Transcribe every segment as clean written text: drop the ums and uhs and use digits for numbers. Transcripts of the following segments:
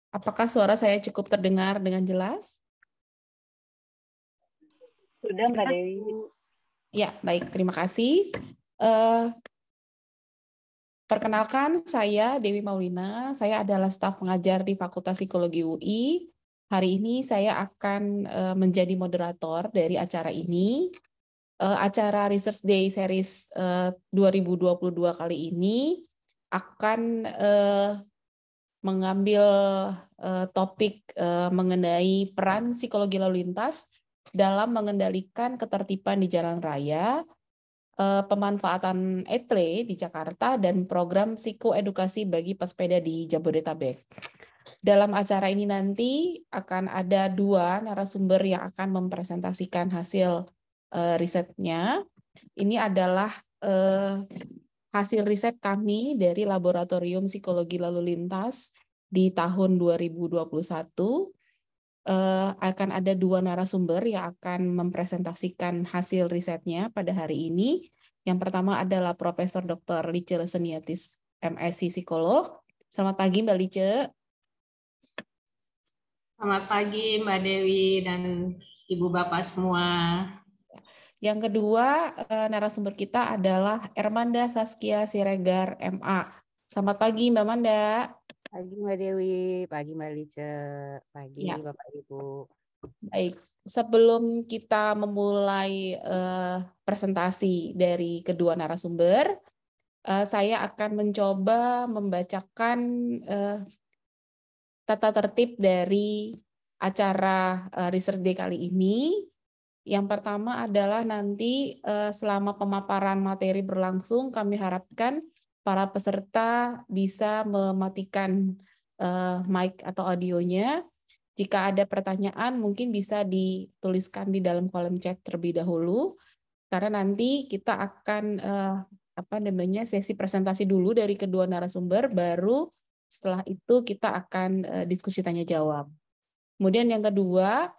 Apakah suara saya cukup terdengar dengan jelas? Sudah, Mbak Jelas, Dewi. Bu. Ya, baik. Terima kasih. Eh, Perkenalkan, saya Dewi Maulina. Saya adalah staf pengajar di Fakultas Psikologi UI. Hari ini saya akan menjadi moderator dari acara ini. Acara Research Day Series 2022 kali ini akan mengambil topik mengenai peran psikologi lalu lintas dalam mengendalikan ketertiban di jalan raya, pemanfaatan ETLE di Jakarta, dan program psikoedukasi bagi pesepeda di Jabodetabek. Dalam acara ini nanti akan ada dua narasumber yang akan mempresentasikan hasil risetnya. Ini adalah hasil riset kami dari Laboratorium Psikologi Lalu Lintas di tahun 2021. Akan ada dua narasumber yang akan mempresentasikan hasil risetnya pada hari ini. Yang pertama adalah Profesor Dr. Lice Seniatis, MSc Psikolog. Selamat pagi, Mbak Lice. Selamat pagi Mbak Dewi dan Ibu Bapak semua. Yang kedua narasumber kita adalah Ermanda Saskia Siregar, MA. Selamat pagi, Mbak Manda. Pagi Mbak Dewi, pagi Mbak Lice, pagi Ya, Bapak Ibu. baik. Sebelum kita memulai presentasi dari kedua narasumber, saya akan mencoba membacakan tata tertib dari acara Research Day kali ini. Yang pertama adalah nanti selama pemaparan materi berlangsung, kami harapkan para peserta bisa mematikan mic atau audionya. Jika ada pertanyaan, mungkin bisa dituliskan di dalam kolom chat terlebih dahulu, karena nanti kita akan sesi presentasi dulu dari kedua narasumber, baru setelah itu kita akan diskusi tanya jawab. Kemudian yang kedua,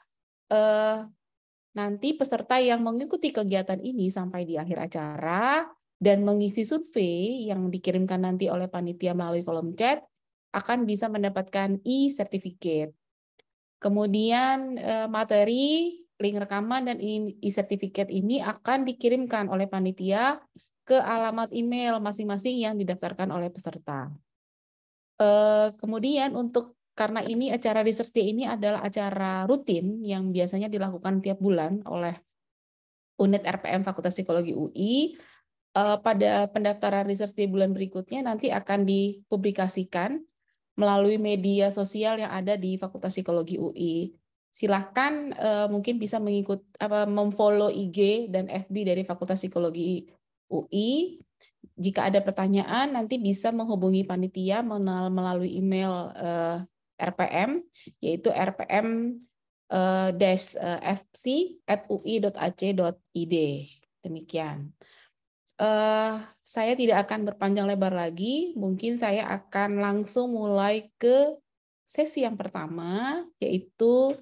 nanti peserta yang mengikuti kegiatan ini sampai di akhir acara dan mengisi survei yang dikirimkan nanti oleh panitia melalui kolom chat akan bisa mendapatkan e-certificate. Kemudian materi, link rekaman, dan e-certificate ini akan dikirimkan oleh panitia ke alamat email masing-masing yang didaftarkan oleh peserta. Kemudian karena ini acara Research Day ini adalah acara rutin yang biasanya dilakukan tiap bulan oleh unit RPM Fakultas Psikologi UI, pada pendaftaran Research Day bulan berikutnya nanti akan dipublikasikan melalui media sosial yang ada di Fakultas Psikologi UI. Silahkan mungkin bisa memfollow IG dan FB dari Fakultas Psikologi UI. Jika ada pertanyaan, nanti bisa menghubungi panitia melalui email RPM, yaitu rpm-fc@ui.ac.id. Demikian. Saya tidak akan berpanjang lebar lagi, mungkin saya akan langsung mulai ke sesi yang pertama, yaitu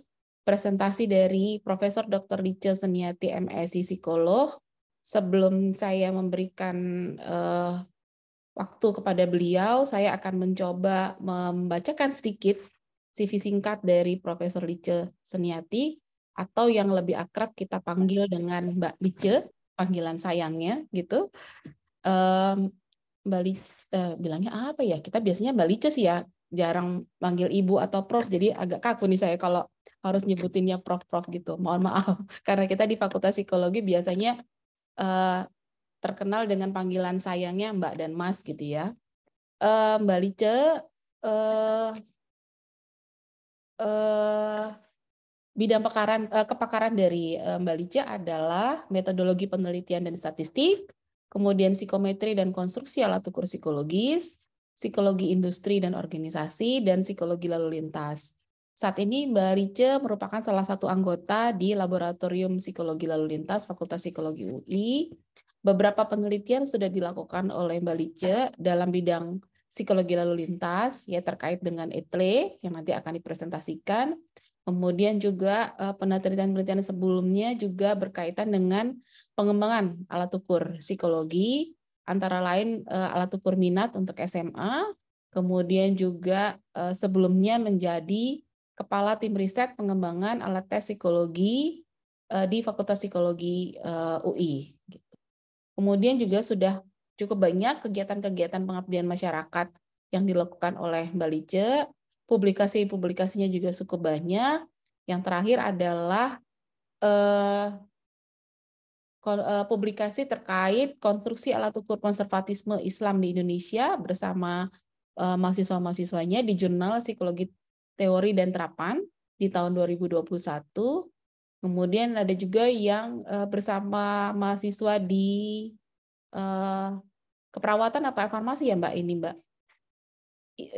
presentasi dari Profesor Dr. Lice Seniati, MSc Psikolog. Sebelum saya memberikan waktu kepada beliau, saya akan mencoba membacakan sedikit CV singkat dari Profesor Lice Seniati, atau yang lebih akrab kita panggil dengan Mbak Lice, panggilan sayangnya gitu. Mbak Lice, bilangnya apa ya? Kita biasanya Mbak Lice sih ya, jarang manggil Ibu atau Prof, jadi agak kaku nih saya kalau harus nyebutinnya Prof-Prof gitu. Mohon maaf, karena kita di Fakultas Psikologi biasanya terkenal dengan panggilan sayangnya Mbak dan Mas gitu ya. Mbak Lice, bidang kepakaran dari Mbak Lice adalah metodologi penelitian dan statistik, kemudian psikometri dan konstruksi alat ukur psikologis, psikologi industri dan organisasi, dan psikologi lalu lintas. Saat ini Mbak Lice merupakan salah satu anggota di Laboratorium Psikologi Lalu Lintas Fakultas Psikologi UI. Beberapa penelitian sudah dilakukan oleh Mbak Lice dalam bidang psikologi lalu lintas, ya terkait dengan ETLE yang nanti akan dipresentasikan. Kemudian juga penelitian-penelitian sebelumnya juga berkaitan dengan pengembangan alat ukur psikologi, antara lain alat ukur minat untuk SMA, kemudian juga sebelumnya menjadi Kepala Tim Riset Pengembangan Alat Tes Psikologi di Fakultas Psikologi UI. Kemudian juga sudah cukup banyak kegiatan-kegiatan pengabdian masyarakat yang dilakukan oleh Mbak Lice. Publikasi-publikasinya juga cukup banyak. Yang terakhir adalah publikasi terkait konstruksi alat ukur konservatisme Islam di Indonesia bersama mahasiswa-mahasiswanya di Jurnal Psikologi Teori dan Terapan di tahun 2021. Kemudian ada juga yang bersama mahasiswa di keperawatan apa farmasi ya Mbak ini Mbak?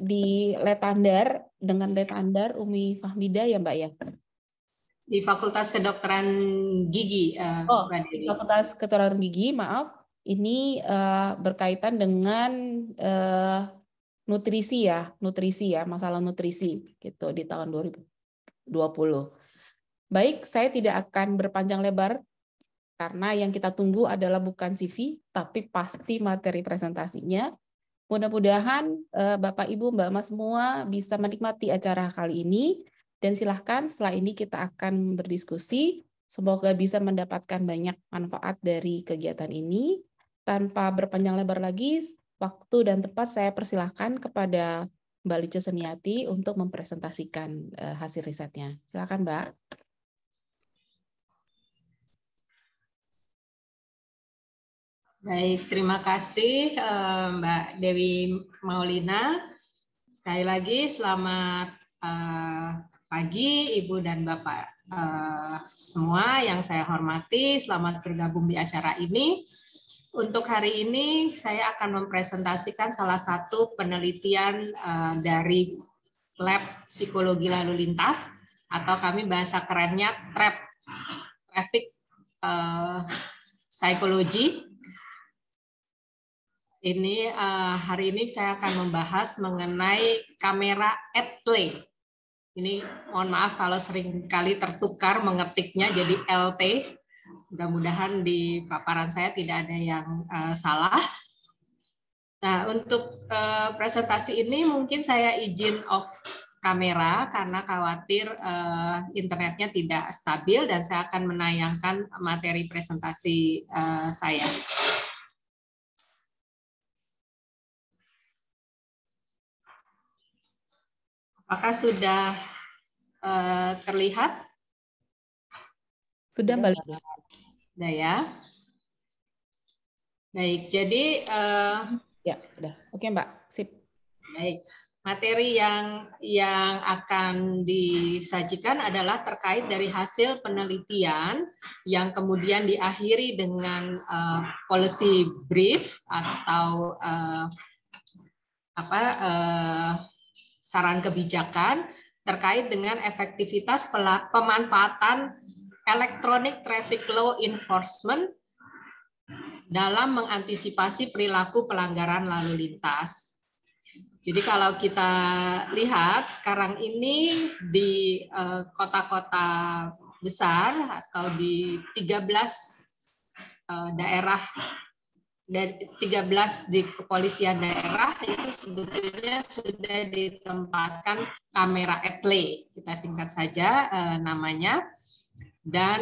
Di Letandar dengan Letandar Umi Fahmida ya Mbak ya? Di Fakultas Kedokteran Gigi, Mbak Dewi. Di Fakultas Kedokteran Gigi, maaf. Ini berkaitan dengan nutrisi ya, masalah nutrisi gitu di tahun 2020. Baik, saya tidak akan berpanjang lebar karena yang kita tunggu adalah bukan CV, tapi pasti materi presentasinya. Mudah-mudahan Bapak, Ibu, Mbak, Mas semua bisa menikmati acara kali ini. Dan silahkan setelah ini kita akan berdiskusi. Semoga bisa mendapatkan banyak manfaat dari kegiatan ini. Tanpa berpanjang lebar lagi, waktu dan tempat saya persilahkan kepada Mbak Lice Seniati untuk mempresentasikan hasil risetnya. Silakan Mbak. Baik, terima kasih Mbak Dewi Maulina. Sekali lagi selamat pagi Ibu dan Bapak semua yang saya hormati. Selamat bergabung di acara ini. Untuk hari ini saya akan mempresentasikan salah satu penelitian dari Lab Psikologi Lalu Lintas atau kami bahasa kerennya Traffic Psychology. Ini hari ini saya akan membahas mengenai kamera at play. Ini mohon maaf kalau sering kali tertukar mengetiknya jadi LT. Mudah-mudahan di paparan saya tidak ada yang salah. Nah, untuk presentasi ini mungkin saya izin off kamera karena khawatir internetnya tidak stabil dan saya akan menayangkan materi presentasi saya. Apakah sudah terlihat? Sudah Mbak. Sudah ya. Baik, jadi ya, sudah. Oke Mbak, sip. Baik, materi yang akan disajikan adalah terkait dari hasil penelitian yang kemudian diakhiri dengan policy brief atau saran kebijakan terkait dengan efektivitas pemanfaatan electronic traffic law enforcement dalam mengantisipasi perilaku pelanggaran lalu lintas. Jadi kalau kita lihat sekarang ini di kota-kota besar atau di 13 daerah dari 13 di kepolisian daerah itu sebetulnya sudah ditempatkan kamera at play, kita singkat saja namanya, dan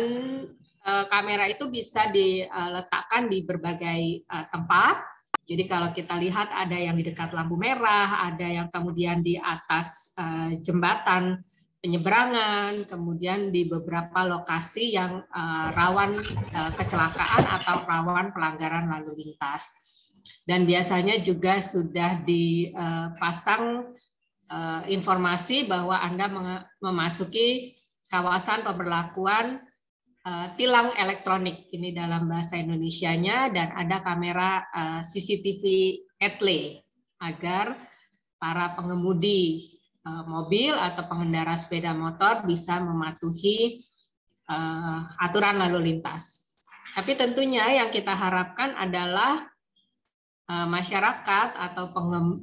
kamera itu bisa diletakkan di berbagai tempat. Jadi kalau kita lihat ada yang di dekat lampu merah, ada yang kemudian di atas jembatan penyeberangan, kemudian di beberapa lokasi yang rawan kecelakaan atau rawan pelanggaran lalu lintas. Dan biasanya juga sudah dipasang informasi bahwa Anda memasuki kawasan pemberlakuan tilang elektronik, ini dalam bahasa Indonesianya, dan ada kamera CCTV etle agar para pengemudi mobil atau pengendara sepeda motor bisa mematuhi aturan lalu lintas. Tapi tentunya yang kita harapkan adalah masyarakat atau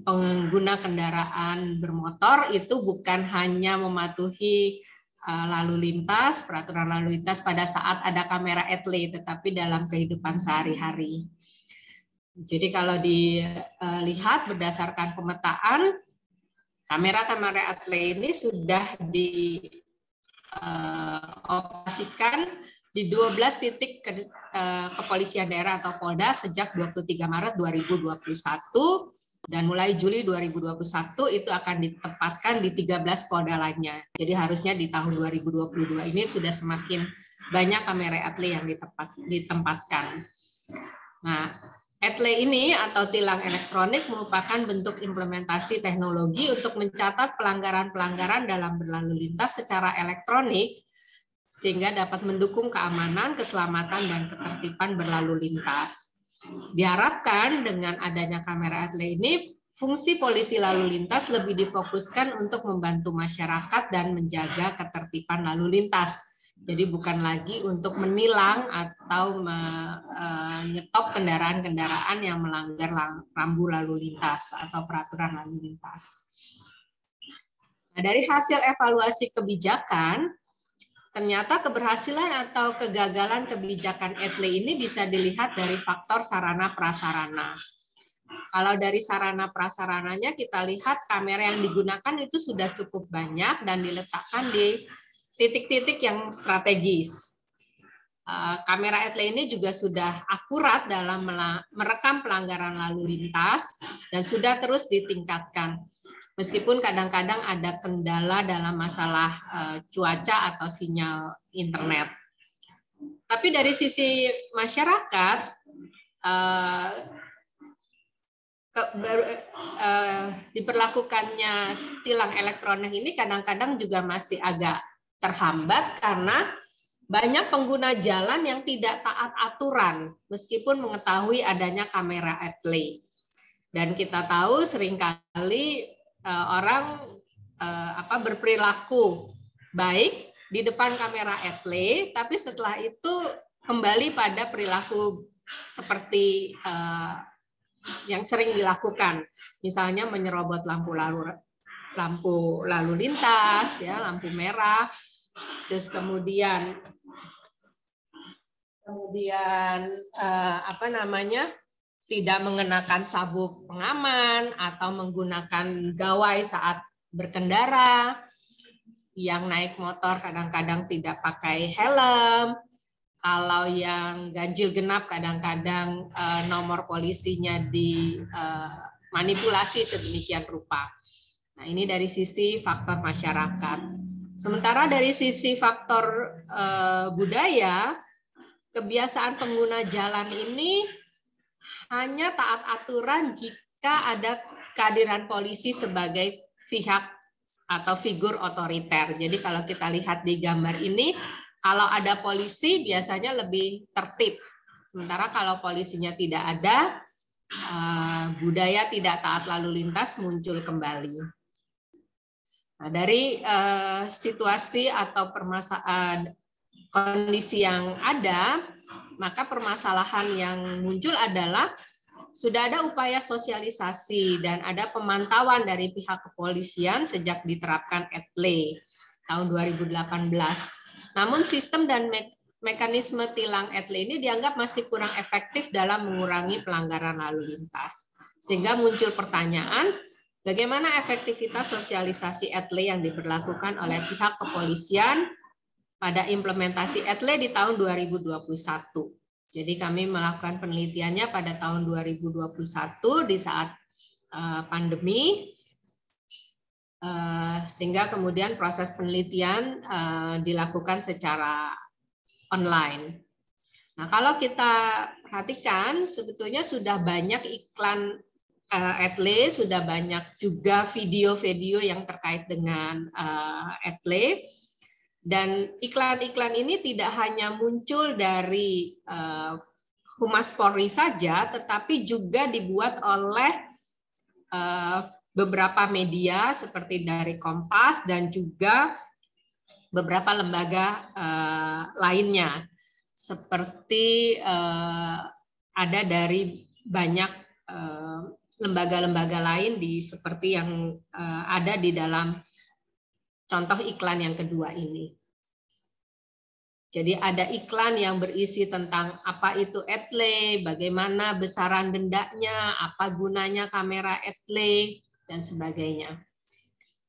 pengguna kendaraan bermotor itu bukan hanya mematuhi lalu lintas, peraturan lalu lintas pada saat ada kamera etle, tetapi dalam kehidupan sehari-hari. Jadi kalau dilihat berdasarkan pemetaan, Kamera-kamera etle ini sudah dioperasikan di 12 titik kepolisian daerah atau Polda sejak 23 Maret 2021 dan mulai Juli 2021 itu akan ditempatkan di 13 Polda lainnya. Jadi harusnya di tahun 2022 ini sudah semakin banyak kamera etle yang ditempatkan. Nah, etle ini atau tilang elektronik merupakan bentuk implementasi teknologi untuk mencatat pelanggaran-pelanggaran dalam berlalu lintas secara elektronik sehingga dapat mendukung keamanan, keselamatan, dan ketertiban berlalu lintas. Diharapkan dengan adanya kamera etle ini, fungsi polisi lalu lintas lebih difokuskan untuk membantu masyarakat dan menjaga ketertiban lalu lintas. Jadi bukan lagi untuk menilang atau menyetop kendaraan-kendaraan yang melanggar rambu lalu lintas atau peraturan lalu lintas. Nah, dari hasil evaluasi kebijakan, ternyata keberhasilan atau kegagalan kebijakan etle ini bisa dilihat dari faktor sarana prasarana. Kalau dari sarana prasarananya kita lihat kamera yang digunakan itu sudah cukup banyak dan diletakkan di titik-titik yang strategis. Kamera etle ini juga sudah akurat dalam merekam pelanggaran lalu lintas dan sudah terus ditingkatkan. Meskipun kadang-kadang ada kendala dalam masalah cuaca atau sinyal internet. Tapi dari sisi masyarakat, diberlakukannya tilang elektronik ini kadang-kadang juga masih agak terhambat karena banyak pengguna jalan yang tidak taat aturan meskipun mengetahui adanya kamera etle. Dan kita tahu seringkali orang berperilaku baik di depan kamera etle, tapi setelah itu kembali pada perilaku seperti yang sering dilakukan, misalnya menyerobot lampu lalu lintas, ya, lampu merah. Terus kemudian tidak mengenakan sabuk pengaman atau menggunakan gawai saat berkendara. Yang naik motor kadang-kadang tidak pakai helm. Kalau yang ganjil genap kadang-kadang nomor polisinya dimanipulasi sedemikian rupa. Nah, ini dari sisi faktor masyarakat. Sementara dari sisi faktor budaya, kebiasaan pengguna jalan ini hanya taat aturan jika ada kehadiran polisi sebagai pihak atau figur otoriter. Jadi kalau kita lihat di gambar ini, kalau ada polisi biasanya lebih tertib. Sementara kalau polisinya tidak ada, budaya tidak taat lalu lintas muncul kembali. Nah, dari situasi atau kondisi yang ada, maka permasalahan yang muncul adalah sudah ada upaya sosialisasi dan ada pemantauan dari pihak kepolisian sejak diterapkan etle tahun 2018. Namun sistem dan mekanisme tilang etle ini dianggap masih kurang efektif dalam mengurangi pelanggaran lalu lintas. Sehingga muncul pertanyaan, bagaimana efektivitas sosialisasi etle yang diberlakukan oleh pihak kepolisian pada implementasi etle di tahun 2021. Jadi kami melakukan penelitiannya pada tahun 2021 di saat pandemi, sehingga kemudian proses penelitian dilakukan secara online. Nah, kalau kita perhatikan sebetulnya sudah banyak iklan etle, sudah banyak juga video-video yang terkait dengan etle. Dan iklan-iklan ini tidak hanya muncul dari Humas Polri saja, tetapi juga dibuat oleh beberapa media seperti dari Kompas dan juga beberapa lembaga lainnya, seperti ada dari banyak lembaga-lembaga lain seperti yang ada di dalam contoh iklan yang kedua ini. Jadi ada iklan yang berisi tentang apa itu etle, bagaimana besaran dendanya, apa gunanya kamera etle, dan sebagainya.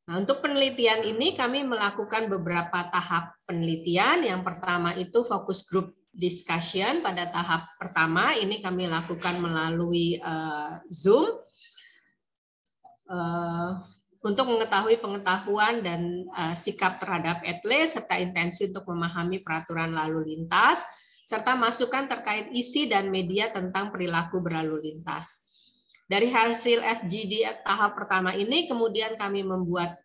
Nah, untuk penelitian ini kami melakukan beberapa tahap penelitian. Yang pertama itu focus group discussion. Pada tahap pertama ini kami lakukan melalui Zoom untuk mengetahui pengetahuan dan sikap terhadap etle serta intensi untuk memahami peraturan lalu lintas serta masukan terkait isi dan media tentang perilaku berlalu lintas. Dari hasil FGD tahap pertama ini, kemudian kami membuat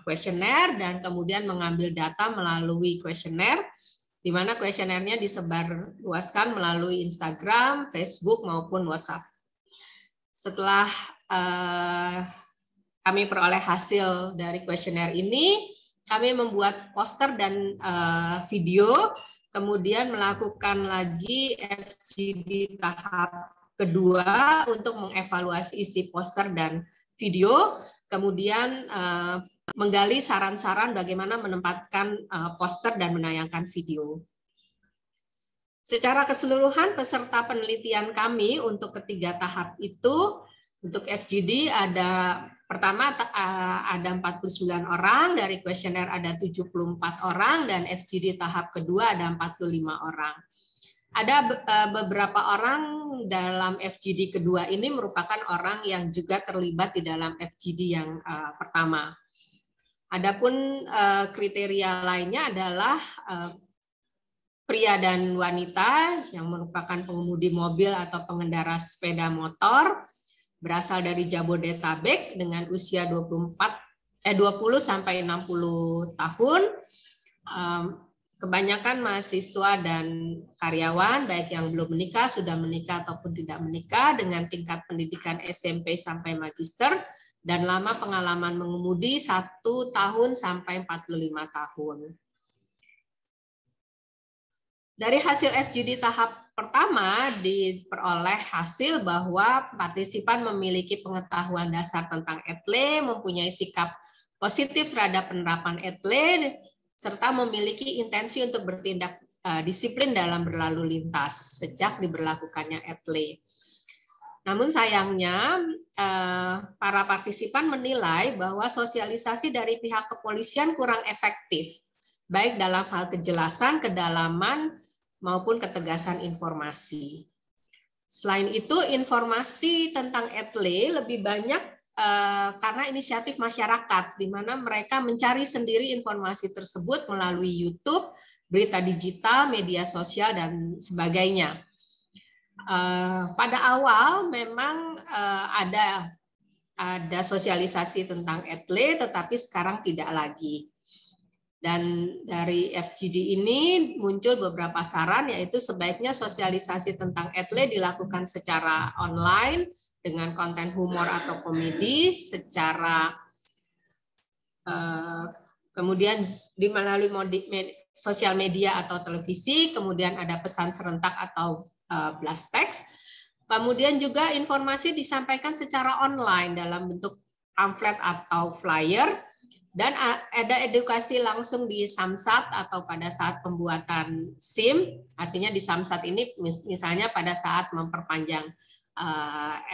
kuesioner dan kemudian mengambil data melalui kuesioner, di mana kuesionernya disebarluaskan melalui Instagram, Facebook, maupun WhatsApp. Setelah kami peroleh hasil dari kuesioner ini, kami membuat poster dan video, kemudian melakukan lagi FGD tahap kedua untuk mengevaluasi isi poster dan video, kemudian menggali saran-saran bagaimana menempatkan poster dan menayangkan video. Secara keseluruhan peserta penelitian kami untuk ketiga tahap itu, untuk FGD pertama ada 49 orang, dari kuesioner ada 74 orang, dan FGD tahap kedua ada 45 orang. Ada beberapa orang dalam FGD kedua ini merupakan orang yang juga terlibat di dalam FGD yang pertama. Adapun kriteria lainnya adalah pria dan wanita yang merupakan pengemudi mobil atau pengendara sepeda motor berasal dari Jabodetabek dengan usia 20 sampai 60 tahun. Kebanyakan mahasiswa dan karyawan, baik yang belum menikah, sudah menikah, ataupun tidak menikah, dengan tingkat pendidikan SMP sampai magister, dan lama pengalaman mengemudi 1 tahun sampai 45 tahun. Dari hasil FGD tahap pertama, diperoleh hasil bahwa partisipan memiliki pengetahuan dasar tentang etle, mempunyai sikap positif terhadap penerapan etle, serta memiliki intensi untuk bertindak disiplin dalam berlalu lintas sejak diberlakukannya etle. Namun sayangnya para partisipan menilai bahwa sosialisasi dari pihak kepolisian kurang efektif, baik dalam hal kejelasan, kedalaman, maupun ketegasan informasi. Selain itu, informasi tentang etle lebih banyak karena inisiatif masyarakat, di mana mereka mencari sendiri informasi tersebut melalui YouTube, berita digital, media sosial, dan sebagainya. Pada awal memang ada sosialisasi tentang etle, tetapi sekarang tidak lagi. Dan dari FGD ini muncul beberapa saran, yaitu sebaiknya sosialisasi tentang etle dilakukan secara online dengan konten humor atau komedi, secara kemudian melalui sosial media atau televisi, kemudian ada pesan serentak atau blast text. Kemudian juga informasi disampaikan secara online dalam bentuk pamflet atau flyer, dan ada edukasi langsung di Samsat atau pada saat pembuatan SIM, artinya di Samsat ini misalnya pada saat memperpanjang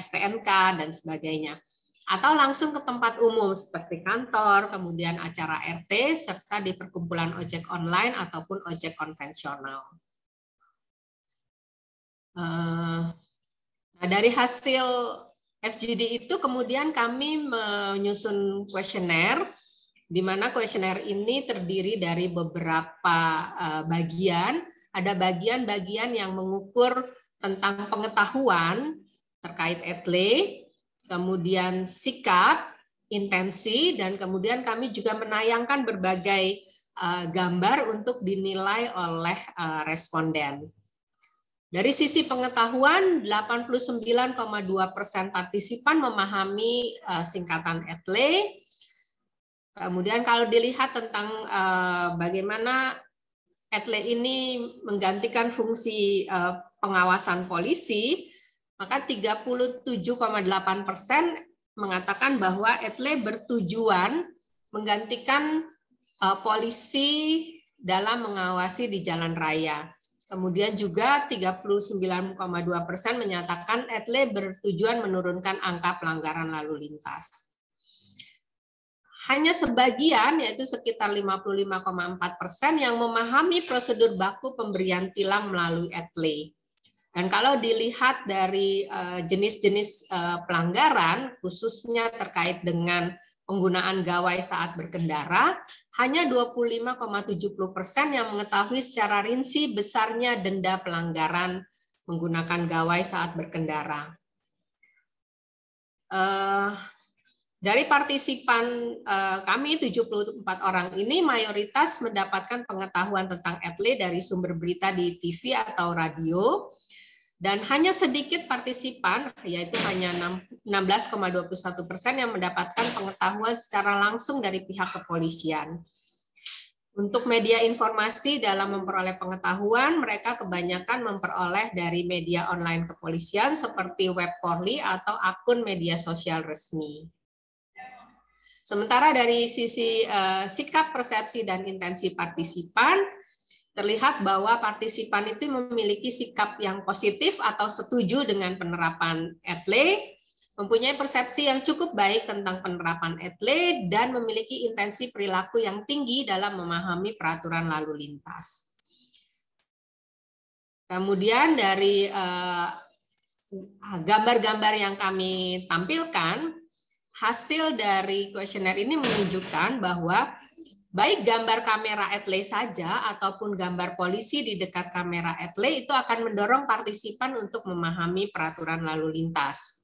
STNK dan sebagainya. Atau langsung ke tempat umum seperti kantor, kemudian acara RT, serta di perkumpulan ojek online ataupun ojek konvensional. Nah, dari hasil FGD itu kemudian kami menyusun kuesioner, di mana kuesioner ini terdiri dari beberapa bagian. Ada bagian-bagian yang mengukur tentang pengetahuan terkait etle, kemudian sikap, intensi, dan kemudian kami juga menayangkan berbagai gambar untuk dinilai oleh responden. Dari sisi pengetahuan, 89,2% partisipan memahami singkatan etle. Kemudian kalau dilihat tentang bagaimana etle ini menggantikan fungsi pengawasan polisi, maka 37,8% mengatakan bahwa etle bertujuan menggantikan polisi dalam mengawasi di jalan raya. Kemudian juga 39,2% menyatakan etle bertujuan menurunkan angka pelanggaran lalu lintas. hanya sebagian, yaitu sekitar 55,4% yang memahami prosedur baku pemberian tilang melalui ETLE. Dan kalau dilihat dari jenis-jenis pelanggaran, khususnya terkait dengan penggunaan gawai saat berkendara, hanya 25,70% yang mengetahui secara rinci besarnya denda pelanggaran menggunakan gawai saat berkendara. Dari partisipan kami 74 orang ini mayoritas mendapatkan pengetahuan tentang ETLE dari sumber berita di TV atau radio, dan hanya sedikit partisipan, yaitu hanya 16,21% yang mendapatkan pengetahuan secara langsung dari pihak kepolisian. Untuk media informasi dalam memperoleh pengetahuan, mereka kebanyakan memperoleh dari media online kepolisian seperti web Polri atau akun media sosial resmi. Sementara dari sisi sikap, persepsi, dan intensi partisipan, terlihat bahwa partisipan itu memiliki sikap yang positif atau setuju dengan penerapan ETLE, mempunyai persepsi yang cukup baik tentang penerapan ETLE, dan memiliki intensi perilaku yang tinggi dalam memahami peraturan lalu lintas. Kemudian dari gambar-gambar yang kami tampilkan, hasil dari kuesioner ini menunjukkan bahwa baik gambar kamera ETLE saja ataupun gambar polisi di dekat kamera ETLE itu akan mendorong partisipan untuk memahami peraturan lalu lintas.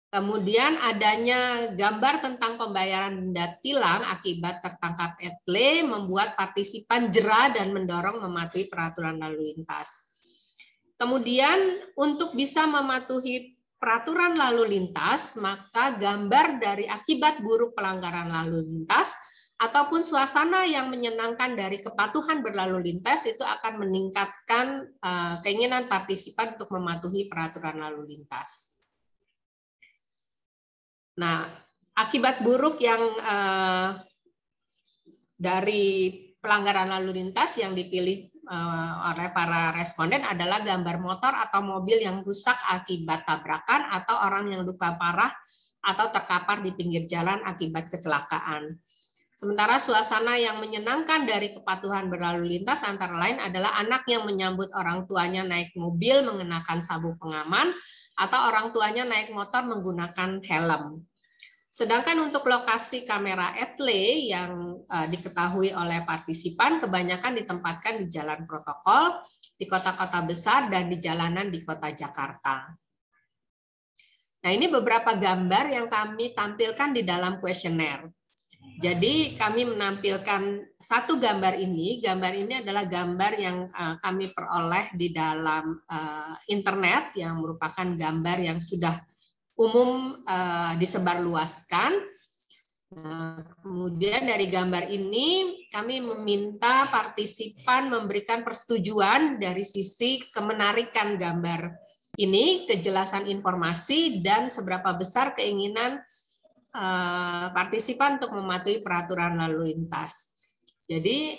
Kemudian adanya gambar tentang pembayaran denda tilang akibat tertangkap ETLE membuat partisipan jera dan mendorong mematuhi peraturan lalu lintas. Kemudian untuk bisa mematuhi peraturan lalu lintas, maka gambar dari akibat buruk pelanggaran lalu lintas ataupun suasana yang menyenangkan dari kepatuhan berlalu lintas itu akan meningkatkan keinginan partisipan untuk mematuhi peraturan lalu lintas. Nah, akibat buruk yang dari pelanggaran lalu lintas yang dipilih oleh para responden adalah gambar motor atau mobil yang rusak akibat tabrakan atau orang yang luka parah atau terkapar di pinggir jalan akibat kecelakaan. Sementara suasana yang menyenangkan dari kepatuhan berlalu lintas antara lain adalah anak yang menyambut orang tuanya naik mobil mengenakan sabuk pengaman atau orang tuanya naik motor menggunakan helm. Sedangkan untuk lokasi kamera ETLE yang diketahui oleh partisipan kebanyakan ditempatkan di jalan protokol, di kota-kota besar, dan di jalanan di kota Jakarta. Nah, ini beberapa gambar yang kami tampilkan di dalam kuesioner. Jadi kami menampilkan satu gambar ini adalah gambar yang kami peroleh di dalam internet yang merupakan gambar yang sudah umum disebarluaskan. Nah, kemudian dari gambar ini kami meminta partisipan memberikan persetujuan dari sisi kemenarikan gambar ini, kejelasan informasi, dan seberapa besar keinginan partisipan untuk mematuhi peraturan lalu lintas. Jadi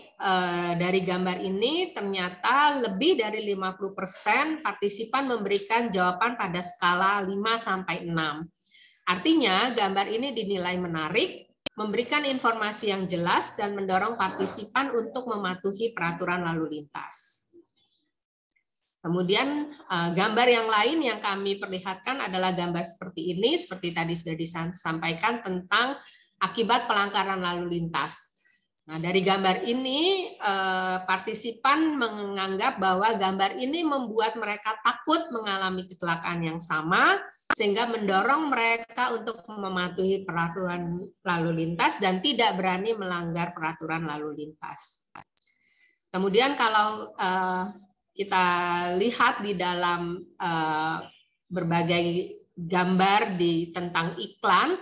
dari gambar ini ternyata lebih dari 50% partisipan memberikan jawaban pada skala 5-6. Artinya gambar ini dinilai menarik, memberikan informasi yang jelas dan mendorong partisipan untuk mematuhi peraturan lalu lintas. Kemudian gambar yang lain yang kami perlihatkan adalah gambar seperti ini, seperti tadi sudah disampaikan tentang akibat pelanggaran lalu lintas. Nah, dari gambar ini, partisipan menganggap bahwa gambar ini membuat mereka takut mengalami kecelakaan yang sama, sehingga mendorong mereka untuk mematuhi peraturan lalu lintas dan tidak berani melanggar peraturan lalu lintas. Kemudian kalau kita lihat di dalam berbagai gambar tentang iklan,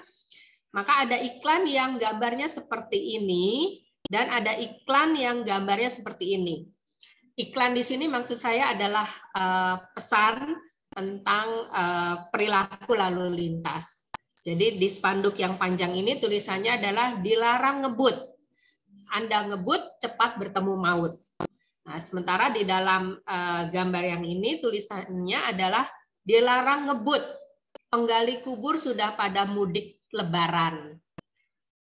maka ada iklan yang gambarnya seperti ini, dan ada iklan yang gambarnya seperti ini. Iklan di sini maksud saya adalah pesan tentang perilaku lalu lintas. Jadi di spanduk yang panjang ini tulisannya adalah dilarang ngebut. Anda ngebut cepat bertemu maut. Nah, sementara di dalam gambar yang ini tulisannya adalah dilarang ngebut. Penggali kubur sudah pada mudik lebaran.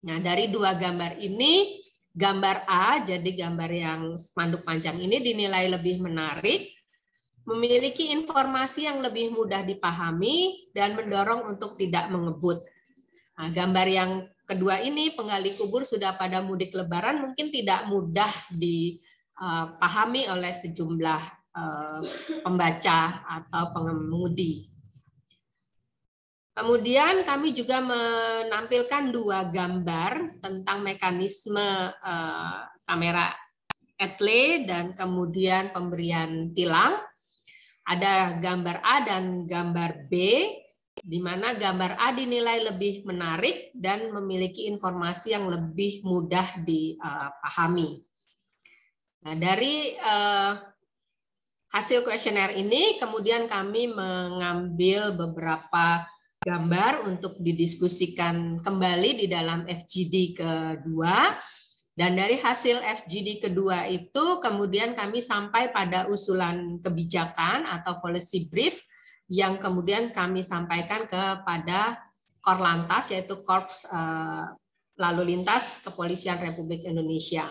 Nah, dari dua gambar ini, gambar A, jadi gambar yang spanduk panjang ini dinilai lebih menarik, memiliki informasi yang lebih mudah dipahami, dan mendorong untuk tidak mengebut. Nah, gambar yang kedua ini, penggali kubur sudah pada mudik lebaran, mungkin tidak mudah dipahami oleh sejumlah pembaca atau pengemudi. Kemudian kami juga menampilkan dua gambar tentang mekanisme kamera etle dan kemudian pemberian tilang. Ada gambar A dan gambar B, di mana gambar A dinilai lebih menarik dan memiliki informasi yang lebih mudah dipahami. Nah, dari hasil kuesioner ini kemudian kami mengambil beberapa gambar untuk didiskusikan kembali di dalam FGD kedua. Dan dari hasil FGD kedua itu kemudian kami sampai pada usulan kebijakan atau policy brief yang kemudian kami sampaikan kepada Korlantas, yaitu Korps Lalu Lintas Kepolisian Republik Indonesia.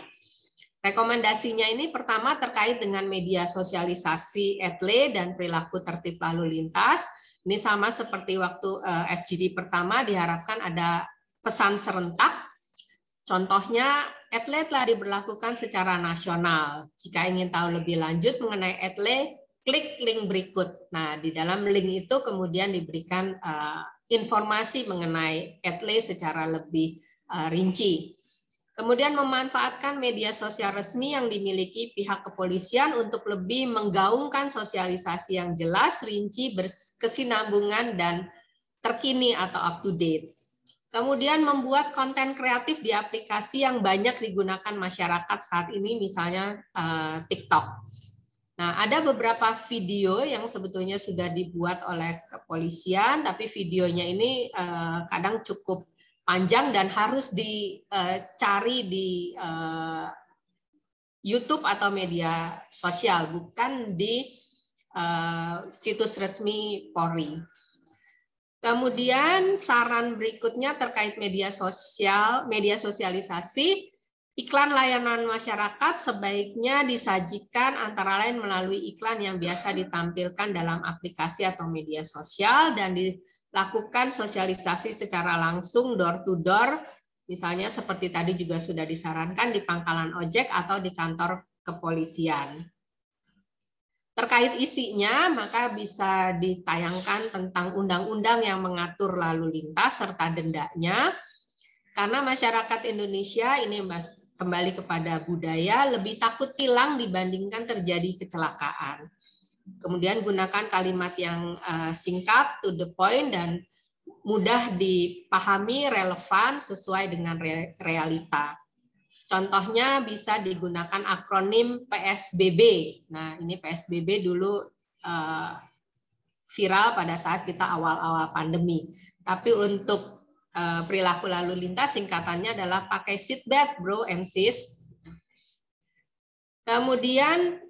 Rekomendasinya ini pertama terkait dengan media sosialisasi etle dan perilaku tertib lalu lintas. Ini sama seperti waktu FGD pertama, diharapkan ada pesan serentak. Contohnya, etle telah diberlakukan secara nasional. Jika ingin tahu lebih lanjut mengenai etle, klik link berikut. Nah, di dalam link itu kemudian diberikan informasi mengenai etle secara lebih rinci. Kemudian memanfaatkan media sosial resmi yang dimiliki pihak kepolisian untuk lebih menggaungkan sosialisasi yang jelas, rinci, berkesinambungan, dan terkini atau up to date. Kemudian membuat konten kreatif di aplikasi yang banyak digunakan masyarakat saat ini, misalnya TikTok. Nah, ada beberapa video yang sebetulnya sudah dibuat oleh kepolisian, tapi videonya ini kadang cukup panjang dan harus dicari di YouTube atau media sosial, bukan di situs resmi Polri. Kemudian saran berikutnya terkait media sosialisasi, iklan layanan masyarakat sebaiknya disajikan antara lain melalui iklan yang biasa ditampilkan dalam aplikasi atau media sosial dan dilakukan sosialisasi secara langsung door to door, misalnya seperti tadi juga sudah disarankan di pangkalan ojek atau di kantor kepolisian. Terkait isinya, maka bisa ditayangkan tentang undang-undang yang mengatur lalu lintas serta dendanya, karena masyarakat Indonesia ini kembali kepada budaya lebih takut tilang dibandingkan terjadi kecelakaan. Kemudian gunakan kalimat yang singkat, to the point, dan mudah dipahami, relevan, sesuai dengan realita. Contohnya bisa digunakan akronim PSBB. Nah, ini PSBB dulu viral pada saat kita awal-awal pandemi. Tapi untuk perilaku lalu lintas singkatannya adalah pakai seatbelt, bro and sis. Kemudian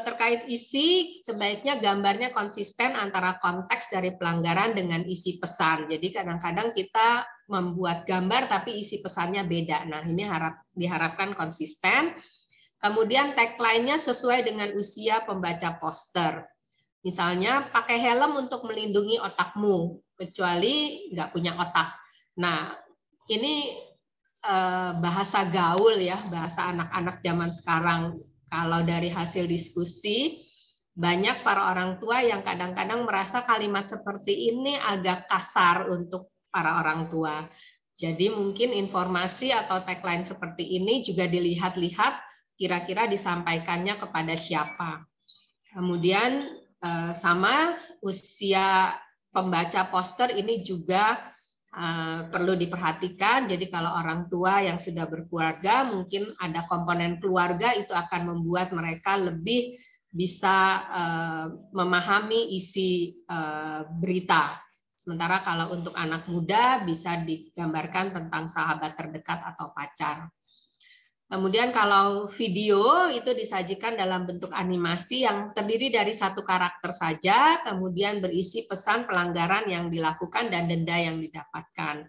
terkait isi, sebaiknya gambarnya konsisten antara konteks dari pelanggaran dengan isi pesan. Jadi kadang-kadang kita membuat gambar tapi isi pesannya beda. Nah, ini diharapkan konsisten. Kemudian tagline-nya sesuai dengan usia pembaca poster. Misalnya pakai helm untuk melindungi otakmu, kecuali nggak punya otak. Nah, ini bahasa gaul ya, bahasa anak-anak zaman sekarang. Kalau dari hasil diskusi, banyak para orang tua yang kadang-kadang merasa kalimat seperti ini agak kasar untuk para orang tua. Jadi mungkin informasi atau tagline seperti ini juga dilihat-lihat kira-kira disampaikannya kepada siapa. Kemudian sama usia pembaca poster ini juga perlu diperhatikan. Jadi kalau orang tua yang sudah berkeluarga, mungkin ada komponen keluarga, itu akan membuat mereka lebih bisa memahami isi berita. Sementara kalau untuk anak muda bisa digambarkan tentang sahabat terdekat atau pacar. Kemudian kalau video itu disajikan dalam bentuk animasi yang terdiri dari satu karakter saja, kemudian berisi pesan pelanggaran yang dilakukan dan denda yang didapatkan.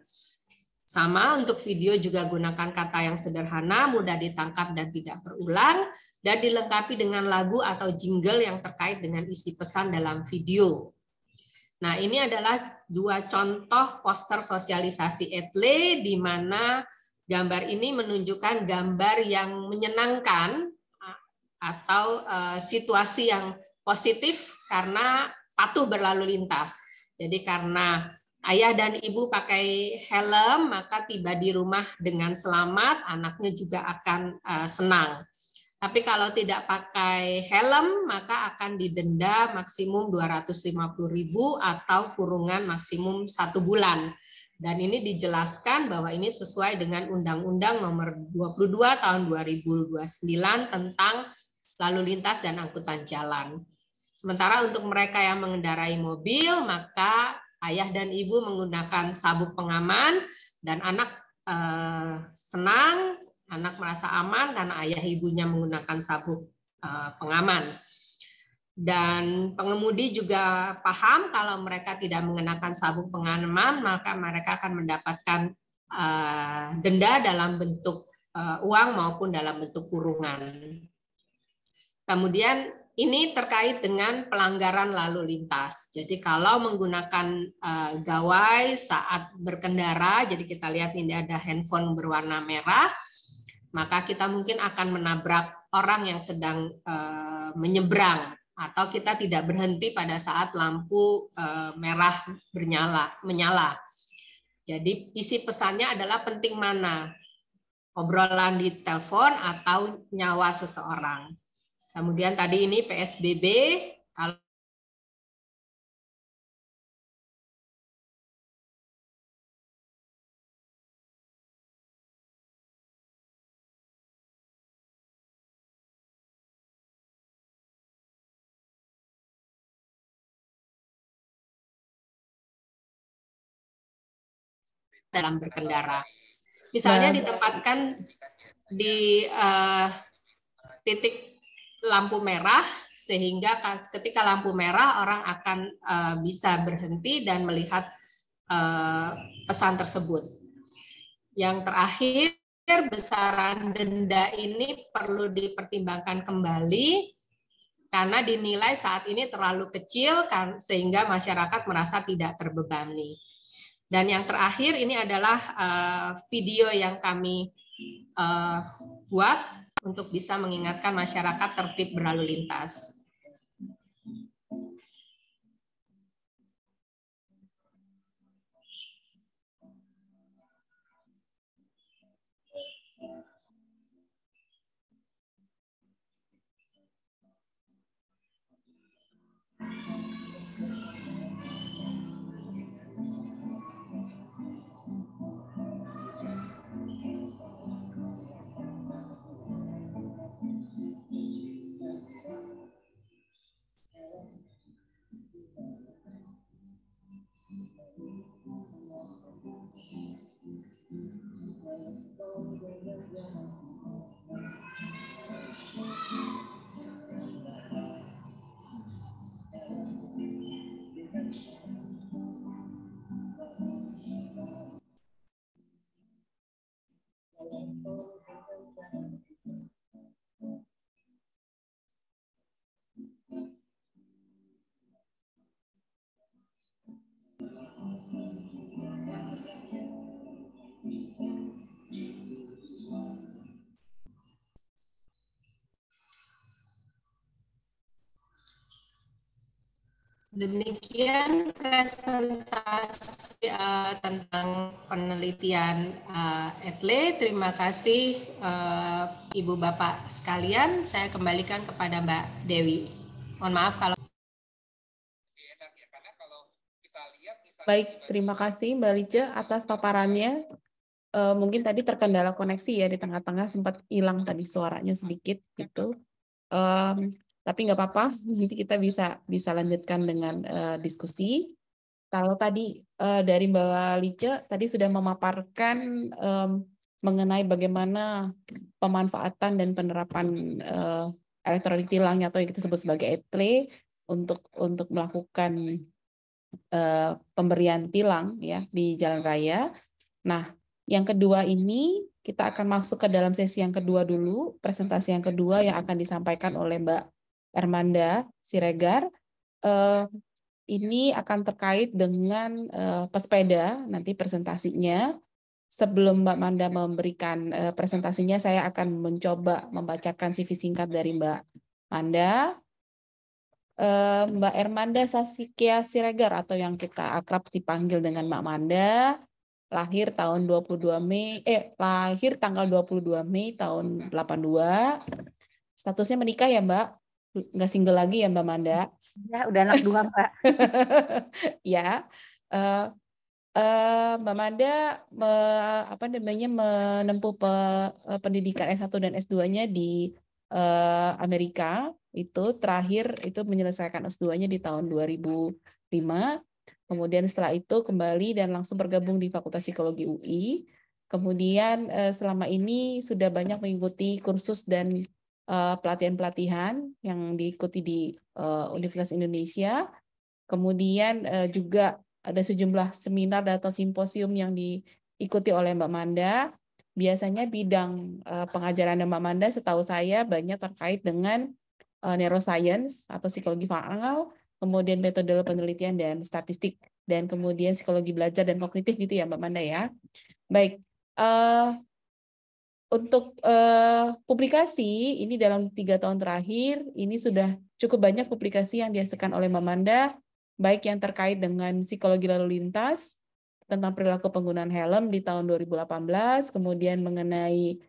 Sama untuk video juga gunakan kata yang sederhana, mudah ditangkap dan tidak berulang, dan dilengkapi dengan lagu atau jingle yang terkait dengan isi pesan dalam video. Nah, ini adalah 2 contoh poster sosialisasi ETLE di mana gambar ini menunjukkan gambar yang menyenangkan atau situasi yang positif karena patuh berlalu lintas. Jadi karena ayah dan ibu pakai helm, maka tiba di rumah dengan selamat, anaknya juga akan senang. Tapi kalau tidak pakai helm, maka akan didenda maksimum 250.000 atau kurungan maksimum 1 bulan. Dan ini dijelaskan bahwa ini sesuai dengan Undang-Undang Nomor 22 Tahun 2029 tentang lalu lintas dan angkutan jalan. Sementara untuk mereka yang mengendarai mobil, maka ayah dan ibu menggunakan sabuk pengaman dan anak senang. Anak merasa aman karena ayah ibunya menggunakan sabuk pengaman. Dan pengemudi juga paham kalau mereka tidak mengenakan sabuk pengaman, maka mereka akan mendapatkan denda dalam bentuk uang maupun dalam bentuk kurungan. Kemudian ini terkait dengan pelanggaran lalu lintas. Jadi kalau menggunakan gawai saat berkendara, jadi kita lihat ini ada handphone berwarna merah, maka kita mungkin akan menabrak orang yang sedang menyeberang, atau kita tidak berhenti pada saat lampu merah menyala. Jadi isi pesannya adalah penting mana, obrolan di telepon atau nyawa seseorang. Kemudian tadi ini PSBB, kalau dalam berkendara. Misalnya ditempatkan di titik lampu merah, sehingga ketika lampu merah orang akan bisa berhenti dan melihat pesan tersebut. Yang terakhir, besaran denda ini perlu dipertimbangkan kembali karena dinilai saat ini terlalu kecil sehingga masyarakat merasa tidak terbebani. Dan yang terakhir ini adalah video yang kami buat untuk bisa mengingatkan masyarakat tertib berlalu lintas. Demikian presentasi tentang penelitian ETLE. Terima kasih Ibu Bapak sekalian. Saya kembalikan kepada Mbak Dewi. Mohon maaf kalau. Baik, terima kasih Mbak Lice atas paparannya. Mungkin tadi terkendala koneksi ya, di tengah-tengah sempat hilang tadi suaranya sedikit gitu. Tapi nggak apa-apa, nanti kita bisa lanjutkan dengan diskusi. Kalau tadi dari Mbak Lice tadi sudah memaparkan mengenai bagaimana pemanfaatan dan penerapan elektronik tilang atau yang kita sebut sebagai ETLE untuk melakukan pemberian tilang ya di jalan raya. Nah, Yang kedua ini kita akan masuk ke dalam sesi yang kedua dulu, presentasi yang kedua yang akan disampaikan oleh Mbak Ermanda Siregar. Ini akan terkait dengan pesepeda, nanti presentasinya. Sebelum Mbak Manda memberikan presentasinya, saya akan mencoba membacakan CV singkat dari Mbak Manda. Mbak Ermanda Sasikia Siregar atau yang kita akrab dipanggil dengan Mbak Manda, lahir tahun 22 Mei lahir tanggal 22 Mei tahun 82. Statusnya menikah ya, Mbak? Nggak single lagi ya, Mbak Manda? Ya, udah anak 2, Mbak. Ya. Mbak Manda menempuh pendidikan S1 dan S2-nya di Amerika. Itu terakhir itu menyelesaikan S2-nya di tahun 2005. Kemudian setelah itu kembali dan langsung bergabung di Fakultas Psikologi UI. Kemudian selama ini sudah banyak mengikuti kursus dan pelatihan-pelatihan yang diikuti di Universitas Indonesia. Kemudian juga ada sejumlah seminar atau simposium yang diikuti oleh Mbak Manda. Biasanya bidang pengajaran Mbak Manda setahu saya banyak terkait dengan neuroscience atau psikologi faal, kemudian metode penelitian dan statistik, dan kemudian psikologi belajar dan kognitif gitu ya Mbak Manda ya. Baik, untuk publikasi ini dalam 3 tahun terakhir ini sudah cukup banyak publikasi yang dihasilkan oleh Mbak Manda, baik yang terkait dengan psikologi lalu lintas tentang perilaku penggunaan helm di tahun 2018, kemudian mengenai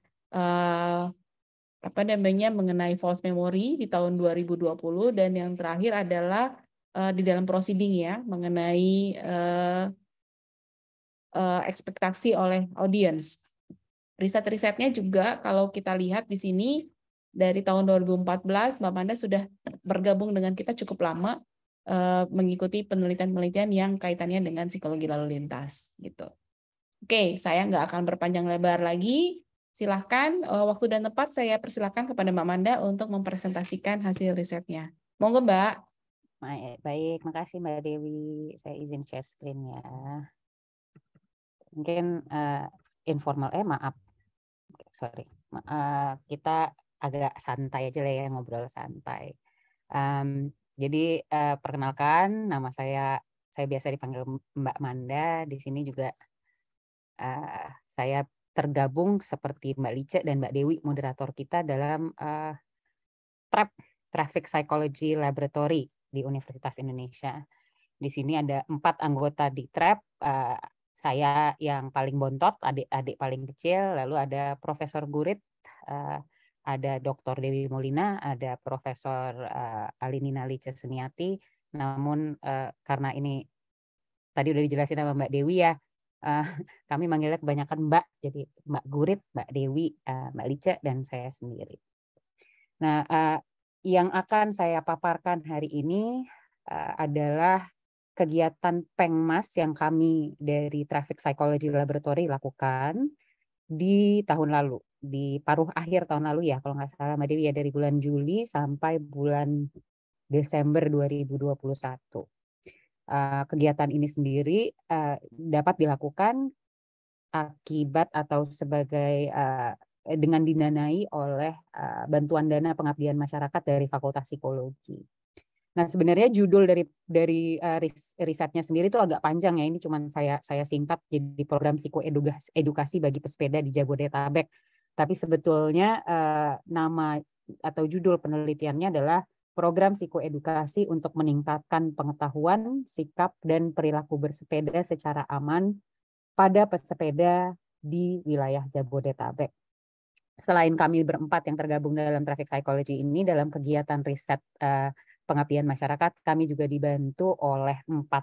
mengenai false memory di tahun 2020, dan yang terakhir adalah di dalam proceeding ya mengenai ekspektasi oleh audiens. Riset-risetnya juga kalau kita lihat di sini dari tahun 2014 Mbak Manda sudah bergabung dengan kita cukup lama mengikuti penelitian-penelitian yang kaitannya dengan psikologi lalu lintas gitu. Oke, saya nggak akan berpanjang lebar lagi. Silahkan waktu dan tempat saya persilahkan kepada Mbak Manda untuk mempresentasikan hasil risetnya. Monggo Mbak. Baik, makasih Mbak Dewi. Saya izin share screen ya. Mungkin informal, maaf. Sorry. Kita agak santai aja lah ya, ngobrol santai. Jadi perkenalkan, nama saya biasa dipanggil Mbak Manda. Di sini juga saya tergabung seperti Mbak Lice dan Mbak Dewi, moderator kita dalam Traffic Psychology Laboratory di Universitas Indonesia. Di sini ada 4 anggota di TRAP. Saya yang paling bontot, adik-adik paling kecil, lalu ada Profesor Gurit, ada Dr. Dewi Molina, ada Profesor Alinina Lice Suniati. Namun karena ini tadi udah dijelasin sama Mbak Dewi ya, kami manggilnya kebanyakan Mbak, jadi Mbak Gurit, Mbak Dewi, Mbak Lice, dan saya sendiri. Nah, yang akan saya paparkan hari ini adalah kegiatan Pengmas yang kami dari Traffic Psychology Laboratory lakukan di tahun lalu, di paruh akhir tahun lalu ya, kalau nggak salah Mbak Dewi ya, dari bulan Juli sampai bulan Desember 2021. Kegiatan ini sendiri dapat dilakukan akibat atau sebagai dengan didanai oleh bantuan dana pengabdian masyarakat dari Fakultas Psikologi. Nah, sebenarnya judul dari risetnya sendiri itu agak panjang ya. Ini cuma saya singkat jadi program psikoedukasi bagi pesepeda di Jabodetabek. Tapi sebetulnya nama atau judul penelitiannya adalah program psikoedukasi untuk meningkatkan pengetahuan, sikap, dan perilaku bersepeda secara aman pada pesepeda di wilayah Jabodetabek. Selain kami berempat yang tergabung dalam Traffic Psychology ini, dalam kegiatan riset pengabdian masyarakat, kami juga dibantu oleh 3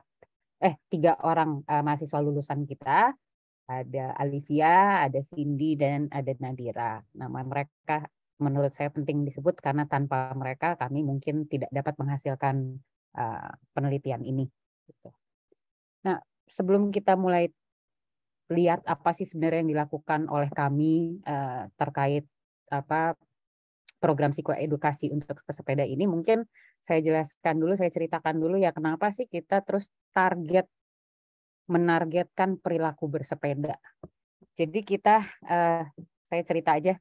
orang mahasiswa lulusan kita. Ada Alivia, ada Cindy, dan ada Nadira. Nama mereka menurut saya penting disebut karena tanpa mereka kami mungkin tidak dapat menghasilkan penelitian ini. Nah, sebelum kita mulai lihat apa sih sebenarnya yang dilakukan oleh kami terkait program psikoedukasi untuk pesepeda ini, mungkin saya jelaskan dulu, saya ceritakan dulu ya kenapa sih kita terus menargetkan perilaku bersepeda. Jadi kita, saya cerita aja,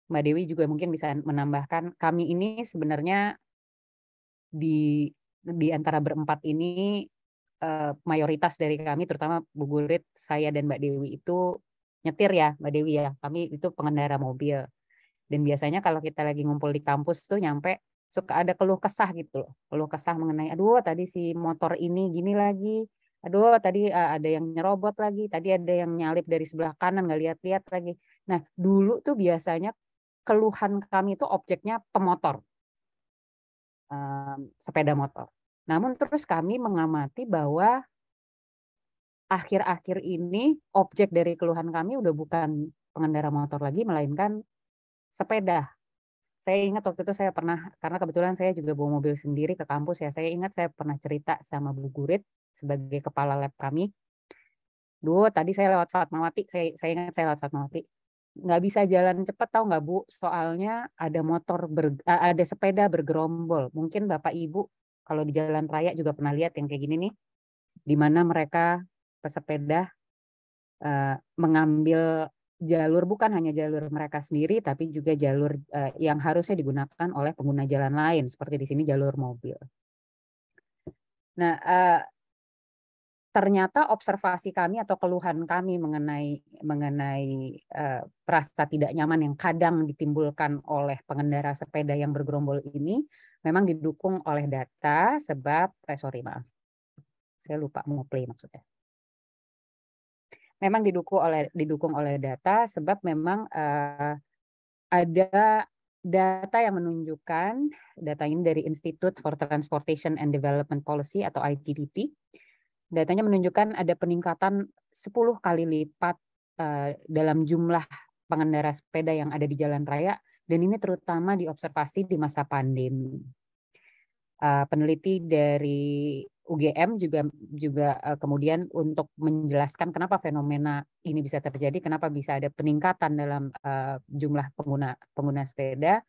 Mbak Dewi juga mungkin bisa menambahkan, kami ini sebenarnya di antara berempat ini, mayoritas dari kami, terutama Bu Gurit, saya dan Mbak Dewi itu nyetir ya, Mbak Dewi ya. Kami itu pengendara mobil. Dan biasanya kalau kita lagi ngumpul di kampus tuh nyampe suka ada keluh kesah gitu loh. Keluh kesah mengenai, aduh tadi si motor ini gini lagi. Aduh tadi ada yang nyerobot lagi. Tadi ada yang nyalip dari sebelah kanan nggak lihat-lihat lagi. Nah dulu tuh biasanya keluhan kami itu objeknya pemotor, sepeda motor. Namun terus kami mengamati bahwa akhir-akhir ini objek dari keluhan kami udah bukan pengendara motor lagi, melainkan sepeda. Saya ingat waktu itu saya pernah, karena kebetulan saya juga bawa mobil sendiri ke kampus ya, saya ingat saya pernah cerita sama Bu Gurit sebagai kepala lab kami. Duh, tadi saya lewat Fatmawati, saya ingat saya lewat Fatmawati. Nggak bisa jalan cepat tahu nggak Bu, soalnya ada ada sepeda bergerombol. Mungkin Bapak Ibu kalau di jalan raya juga pernah lihat yang kayak gini nih, di mana mereka pesepeda mengambil jalur, bukan hanya jalur mereka sendiri, tapi juga jalur yang harusnya digunakan oleh pengguna jalan lain, seperti di sini jalur mobil. Nah, ternyata observasi kami atau keluhan kami mengenai rasa tidak nyaman yang kadang ditimbulkan oleh pengendara sepeda yang bergerombol ini memang didukung oleh data, sebab sorry maaf, saya lupa mau play maksudnya. Memang didukung oleh data, sebab memang ada data yang menunjukkan, data ini dari Institute for Transportation and Development Policy atau ITDP. Datanya menunjukkan ada peningkatan 10 kali lipat dalam jumlah pengendara sepeda yang ada di jalan raya, dan ini terutama diobservasi di masa pandemi. Peneliti dari UGM juga kemudian untuk menjelaskan kenapa fenomena ini bisa terjadi, kenapa bisa ada peningkatan dalam jumlah pengguna sepeda,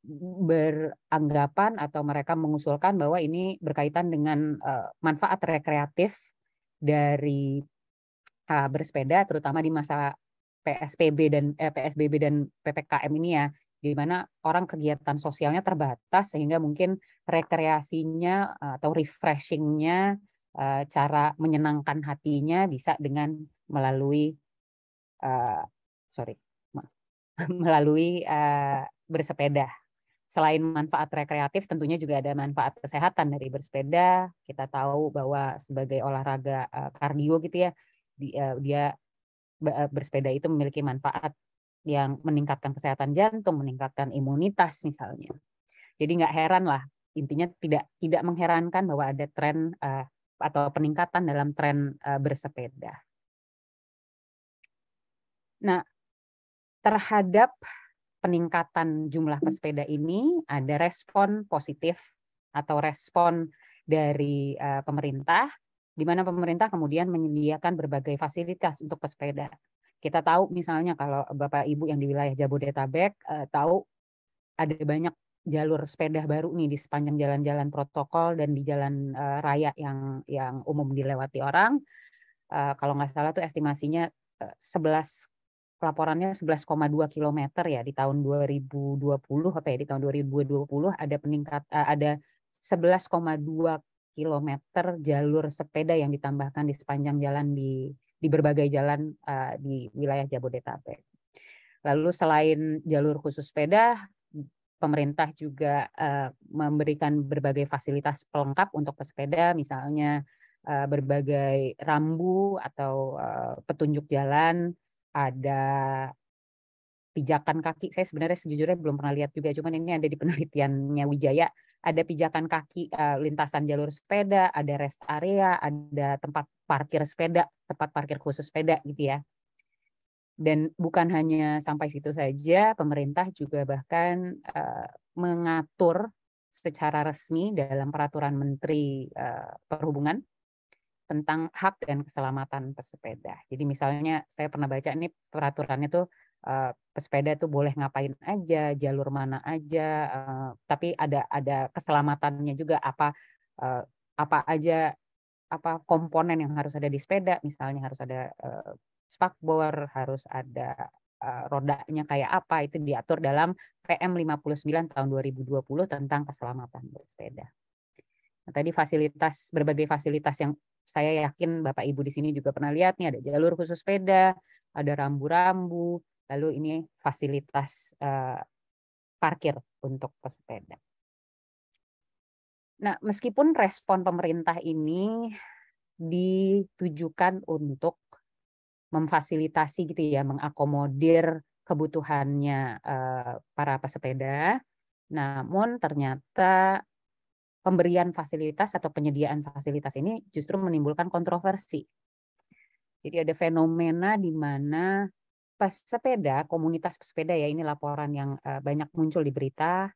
beranggapan atau mereka mengusulkan bahwa ini berkaitan dengan manfaat rekreatif dari bersepeda, terutama di masa PSBB dan PPKM ini ya, di mana orang kegiatan sosialnya terbatas sehingga mungkin rekreasinya atau refreshingnya, cara menyenangkan hatinya bisa dengan melalui melalui bersepeda. Selain manfaat rekreatif, tentunya juga ada manfaat kesehatan dari bersepeda. Kita tahu bahwa sebagai olahraga kardio gitu ya, dia bersepeda itu memiliki manfaat yang meningkatkan kesehatan jantung, meningkatkan imunitas misalnya. Jadi nggak heran lah, intinya tidak mengherankan bahwa ada tren atau peningkatan dalam tren bersepeda. Nah, terhadap peningkatan jumlah pesepeda ini ada respon positif atau respon dari pemerintah, di mana pemerintah kemudian menyediakan berbagai fasilitas untuk pesepeda. Kita tahu misalnya kalau Bapak Ibu yang di wilayah Jabodetabek tahu ada banyak jalur sepeda baru nih di sepanjang jalan-jalan protokol dan di jalan raya yang umum dilewati orang. Kalau nggak salah tuh estimasinya laporannya 11,2 kilometer ya di tahun 2020 di tahun 2020 ada 11,2 kilometer jalur sepeda yang ditambahkan di sepanjang jalan di berbagai jalan di wilayah Jabodetabek. Lalu selain jalur khusus sepeda, pemerintah juga memberikan berbagai fasilitas pelengkap untuk pesepeda, misalnya berbagai rambu atau petunjuk jalan, ada pijakan kaki. Saya sebenarnya sejujurnya belum pernah lihat juga, cuman ini ada di penelitiannya Wijaya. Ada pijakan kaki lintasan jalur sepeda, ada rest area, ada tempat parkir sepeda, tempat parkir khusus sepeda gitu ya. Dan bukan hanya sampai situ saja, pemerintah juga bahkan mengatur secara resmi dalam peraturan Menteri Perhubungan tentang hak dan keselamatan pesepeda. Jadi misalnya saya pernah baca ini peraturannya tuh pesepeda tuh boleh ngapain aja, jalur mana aja, tapi ada keselamatannya juga, apa aja komponen yang harus ada di sepeda, misalnya harus ada spakbor, harus ada rodanya kayak apa, itu diatur dalam PM 59 tahun 2020 tentang keselamatan bersepeda. Nah, tadi berbagai fasilitas yang saya yakin Bapak Ibu di sini juga pernah lihat nih, ada jalur khusus sepeda, ada rambu-rambu, lalu ini fasilitas parkir untuk pesepeda. Nah, meskipun respon pemerintah ini ditujukan untuk memfasilitasi gitu ya, mengakomodir kebutuhannya para pesepeda, namun ternyata pemberian fasilitas atau penyediaan fasilitas ini justru menimbulkan kontroversi. Jadi ada fenomena di mana pesepeda, komunitas pesepeda ya, ini laporan yang banyak muncul di berita.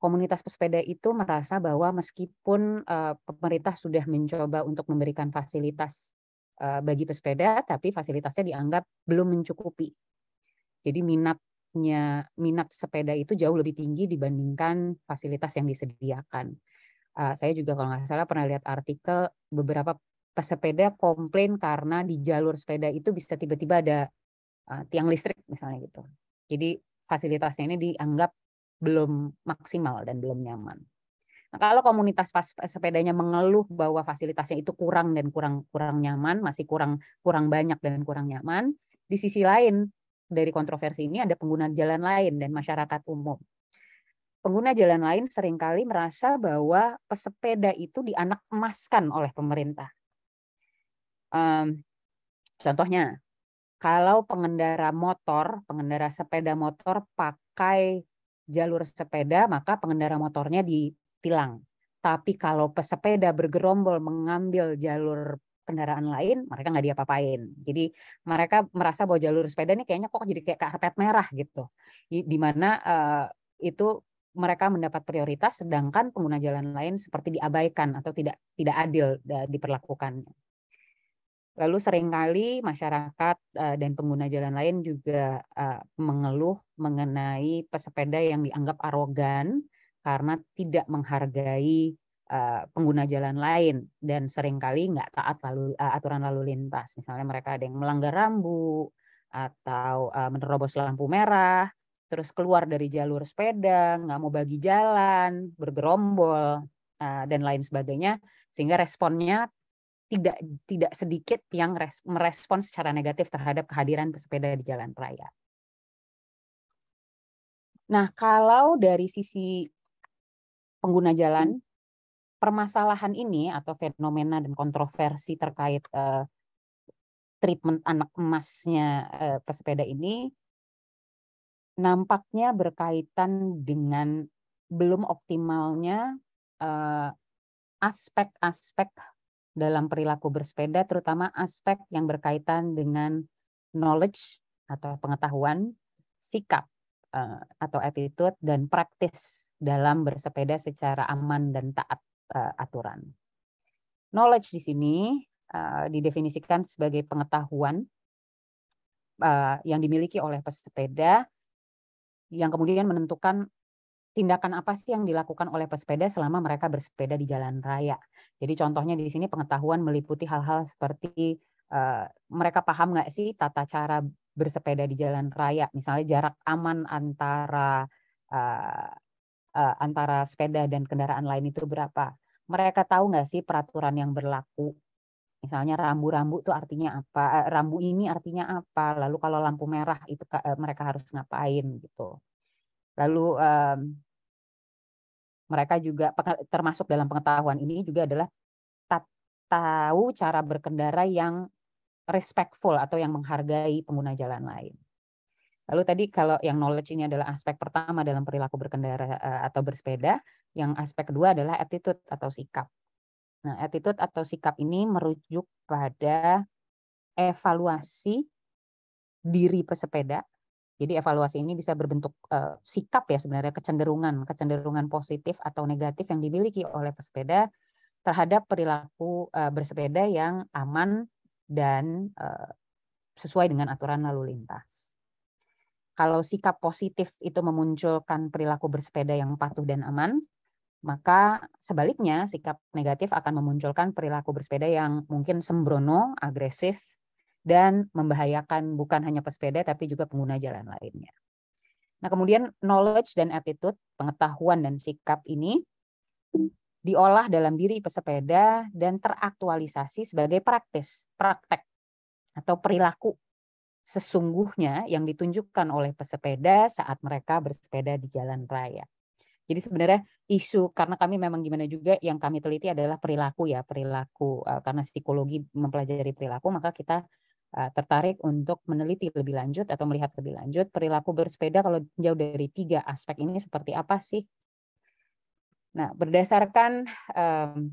Komunitas pesepeda itu merasa bahwa meskipun pemerintah sudah mencoba untuk memberikan fasilitas bagi pesepeda, tapi fasilitasnya dianggap belum mencukupi. Jadi minat sepeda itu jauh lebih tinggi dibandingkan fasilitas yang disediakan. Saya juga kalau nggak salah pernah lihat artikel beberapa pesepeda komplain karena di jalur sepeda itu bisa tiba-tiba ada tiang listrik misalnya gitu. Jadi fasilitasnya ini dianggap belum maksimal dan belum nyaman. Nah, kalau komunitas sepedanya mengeluh bahwa fasilitasnya itu kurang dan kurang nyaman, masih kurang banyak dan kurang nyaman, di sisi lain dari kontroversi ini ada pengguna jalan lain dan masyarakat umum. Pengguna jalan lain seringkali merasa bahwa pesepeda itu dianak emaskan oleh pemerintah. Contohnya, kalau pengendara sepeda motor pakai jalur sepeda, maka pengendara motornya ditilang. Tapi kalau pesepeda bergerombol mengambil jalur kendaraan lain, mereka nggak diapa-apain. Jadi mereka merasa bahwa jalur sepeda ini kayaknya kok jadi kayak karpet merah gitu. Di mana itu mereka mendapat prioritas, sedangkan pengguna jalan lain seperti diabaikan atau tidak adil diperlakukannya. Lalu seringkali masyarakat dan pengguna jalan lain juga mengeluh mengenai pesepeda yang dianggap arogan karena tidak menghargai pengguna jalan lain dan seringkali nggak taat aturan lalu lintas. Misalnya mereka ada yang melanggar rambu atau menerobos lampu merah, terus keluar dari jalur sepeda, nggak mau bagi jalan, bergerombol dan lain sebagainya, sehingga responnya tidak sedikit yang merespon secara negatif terhadap kehadiran pesepeda di jalan raya. Nah, kalau dari sisi pengguna jalan, permasalahan ini atau fenomena dan kontroversi terkait treatment anak emasnya pesepeda ini nampaknya berkaitan dengan belum optimalnya aspek-aspek dalam perilaku bersepeda, terutama aspek yang berkaitan dengan knowledge atau pengetahuan, sikap atau attitude, dan praktis dalam bersepeda secara aman dan taat aturan. Knowledge di sini didefinisikan sebagai pengetahuan yang dimiliki oleh pesepeda yang kemudian menentukan tindakan apa sih yang dilakukan oleh pesepeda selama mereka bersepeda di jalan raya. Jadi contohnya di sini pengetahuan meliputi hal-hal seperti mereka paham nggak sih tata cara bersepeda di jalan raya, misalnya jarak aman antara sepeda dan kendaraan lain itu berapa. Mereka tahu nggak sih peraturan yang berlaku, misalnya rambu-rambu itu artinya apa, rambu ini artinya apa, lalu kalau lampu merah itu mereka harus ngapain gitu. Lalu mereka juga termasuk dalam pengetahuan ini juga adalah tahu cara berkendara yang respectful atau yang menghargai pengguna jalan lain. Lalu tadi kalau yang knowledge ini adalah aspek pertama dalam perilaku berkendara atau bersepeda, yang aspek kedua adalah attitude atau sikap. Nah, attitude atau sikap ini merujuk pada evaluasi diri pesepeda. Jadi evaluasi ini bisa berbentuk sikap ya sebenarnya, kecenderungan positif atau negatif yang dimiliki oleh pesepeda terhadap perilaku bersepeda yang aman dan sesuai dengan aturan lalu lintas. Kalau sikap positif itu memunculkan perilaku bersepeda yang patuh dan aman, maka sebaliknya sikap negatif akan memunculkan perilaku bersepeda yang mungkin sembrono, agresif, dan membahayakan bukan hanya pesepeda tapi juga pengguna jalan lainnya. Nah, kemudian knowledge dan attitude, pengetahuan dan sikap ini diolah dalam diri pesepeda dan teraktualisasi sebagai praktek atau perilaku sesungguhnya yang ditunjukkan oleh pesepeda saat mereka bersepeda di jalan raya. Jadi sebenarnya isu, karena kami memang gimana juga yang kami teliti adalah perilaku ya, perilaku karena psikologi mempelajari perilaku, maka kita tertarik untuk meneliti lebih lanjut atau melihat lebih lanjut perilaku bersepeda kalau jauh dari 3 aspek ini seperti apa sih. Nah, berdasarkan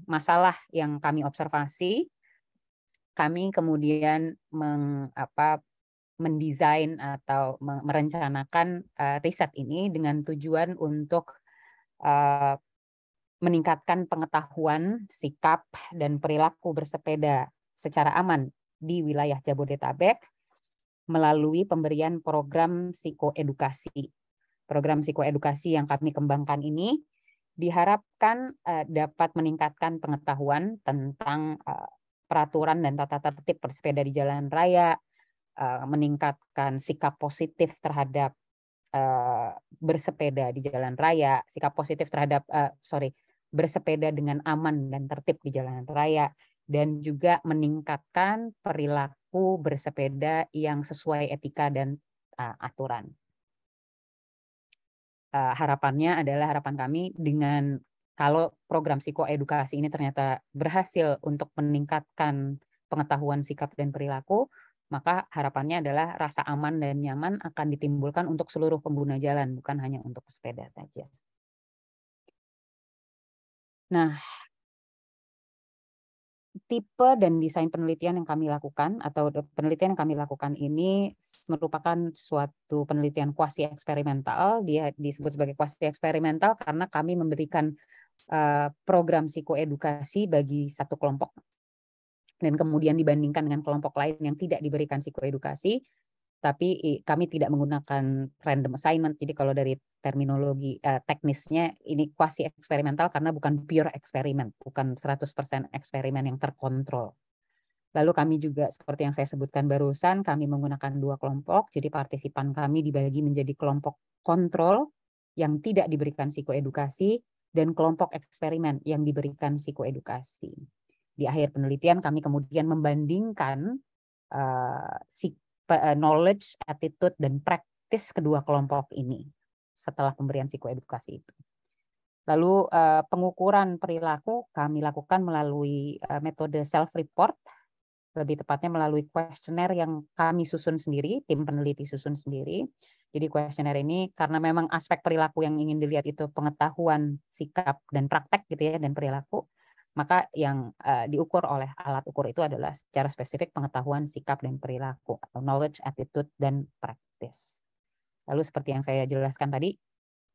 masalah yang kami observasi, kami kemudian mendesain atau merencanakan riset ini dengan tujuan untuk meningkatkan pengetahuan, sikap, dan perilaku bersepeda secara aman di wilayah Jabodetabek melalui pemberian program psikoedukasi. Program psikoedukasi yang kami kembangkan ini diharapkan dapat meningkatkan pengetahuan tentang peraturan dan tata tertib bersepeda di jalan raya, meningkatkan sikap positif terhadap bersepeda di jalan raya, sikap positif terhadap bersepeda dengan aman dan tertib di jalan raya, dan juga meningkatkan perilaku bersepeda yang sesuai etika dan aturan. Harapan kami dengan kalau program psikoedukasi ini ternyata berhasil untuk meningkatkan pengetahuan sikap dan perilaku, maka harapannya adalah rasa aman dan nyaman akan ditimbulkan untuk seluruh pengguna jalan, bukan hanya untuk pesepeda saja. Nah, tipe dan desain penelitian yang kami lakukan atau penelitian yang kami lakukan ini merupakan suatu penelitian kuasi eksperimental. Dia disebut sebagai kuasi eksperimental karena kami memberikan program psikoedukasi bagi satu kelompok dan kemudian dibandingkan dengan kelompok lain yang tidak diberikan psikoedukasi. Tapi kami tidak menggunakan random assignment. Jadi kalau dari terminologi teknisnya ini kuasi eksperimental karena bukan pure eksperimen, bukan 100% eksperimen yang terkontrol. Lalu kami juga seperti yang saya sebutkan barusan, kami menggunakan 2 kelompok. Jadi partisipan kami dibagi menjadi kelompok kontrol yang tidak diberikan psikoedukasi dan kelompok eksperimen yang diberikan psikoedukasi. Di akhir penelitian kami kemudian membandingkan knowledge, attitude, dan praktis kedua kelompok ini setelah pemberian psikoedukasi itu. Lalu pengukuran perilaku kami lakukan melalui metode self-report, lebih tepatnya melalui kuesioner yang kami susun sendiri, tim peneliti susun sendiri. Jadi kuesioner ini karena memang aspek perilaku yang ingin dilihat itu pengetahuan, sikap, dan praktek gitu ya, dan perilaku, maka yang diukur oleh alat ukur itu adalah secara spesifik pengetahuan, sikap, dan perilaku atau knowledge, attitude, dan practice. Lalu seperti yang saya jelaskan tadi,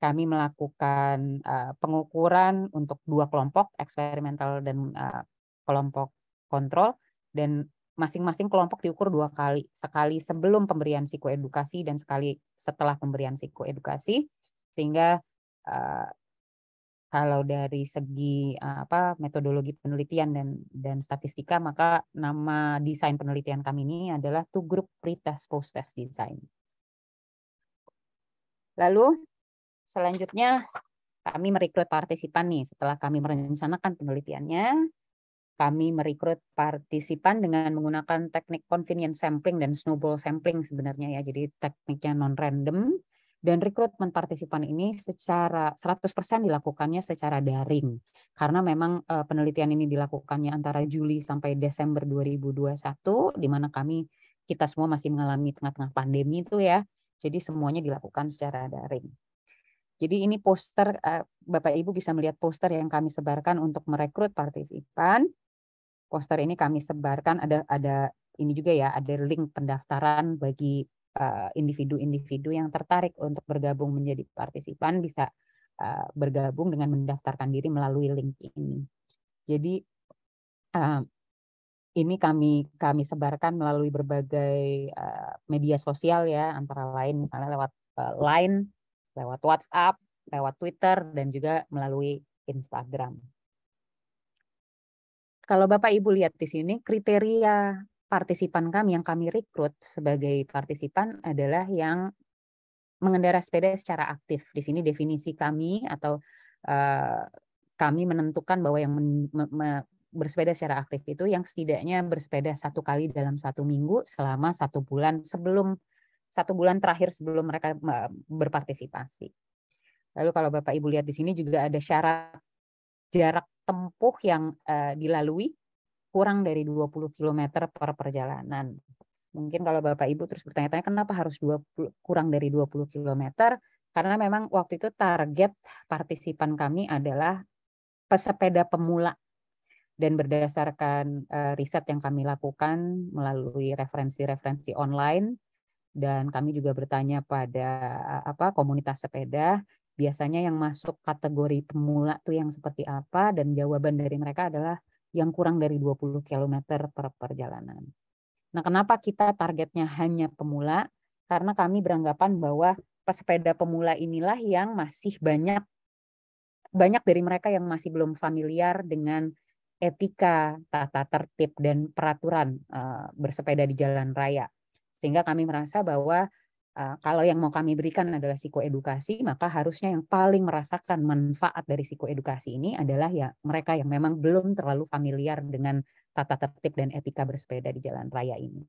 kami melakukan pengukuran untuk 2 kelompok eksperimental dan kelompok kontrol, dan masing-masing kelompok diukur 2 kali, sekali sebelum pemberian psikoedukasi dan sekali setelah pemberian psikoedukasi, sehingga kalau dari segi metodologi penelitian dan statistika, maka nama desain penelitian kami ini adalah two group pretest post-test design. Lalu selanjutnya kami merekrut partisipan nih. Setelah kami merencanakan penelitiannya, kami merekrut partisipan dengan menggunakan teknik convenience sampling dan snowball sampling sebenarnya ya. Jadi tekniknya non-random. Dan rekrutmen partisipan ini secara 100% dilakukannya secara daring. Karena memang penelitian ini dilakukannya antara Juli sampai Desember 2021, di mana kita semua masih mengalami tengah-tengah pandemi itu ya. Jadi semuanya dilakukan secara daring. Jadi ini poster, Bapak Ibu bisa melihat poster yang kami sebarkan untuk merekrut partisipan. Poster ini kami sebarkan, ada ini juga ya, ada link pendaftaran bagi individu-individu yang tertarik untuk bergabung menjadi partisipan, bisa bergabung dengan mendaftarkan diri melalui link ini. Jadi ini kami sebarkan melalui berbagai media sosial ya, antara lain misalnya lewat Line, lewat WhatsApp, lewat Twitter, dan juga melalui Instagram. Kalau Bapak Ibu lihat di sini, kriteria partisipan kami yang kami rekrut sebagai partisipan adalah yang mengendarai sepeda secara aktif. Di sini definisi kami atau kami menentukan bahwa yang bersepeda secara aktif itu yang setidaknya bersepeda 1 kali dalam 1 minggu selama 1 bulan sebelum 1 bulan terakhir sebelum mereka berpartisipasi. Lalu kalau Bapak Ibu lihat di sini juga ada syarat jarak tempuh yang dilalui kurang dari 20 km per perjalanan. Mungkin kalau Bapak Ibu terus bertanya-tanya kenapa harus kurang dari 20 km? Karena memang waktu itu target partisipan kami adalah pesepeda pemula. Dan berdasarkan riset yang kami lakukan melalui referensi-referensi online, dan kami juga bertanya pada komunitas sepeda, biasanya yang masuk kategori pemula tuh yang seperti apa, dan jawaban dari mereka adalah yang kurang dari 20 km per perjalanan. Nah, kenapa kita targetnya hanya pemula? Karena kami beranggapan bahwa pesepeda pemula inilah yang masih banyak dari mereka yang masih belum familiar dengan etika, tata tertib, dan peraturan bersepeda di jalan raya. Sehingga kami merasa bahwa kalau yang mau kami berikan adalah psikoedukasi, maka harusnya yang paling merasakan manfaat dari psikoedukasi ini adalah ya mereka yang memang belum terlalu familiar dengan tata tertib dan etika bersepeda di jalan raya ini.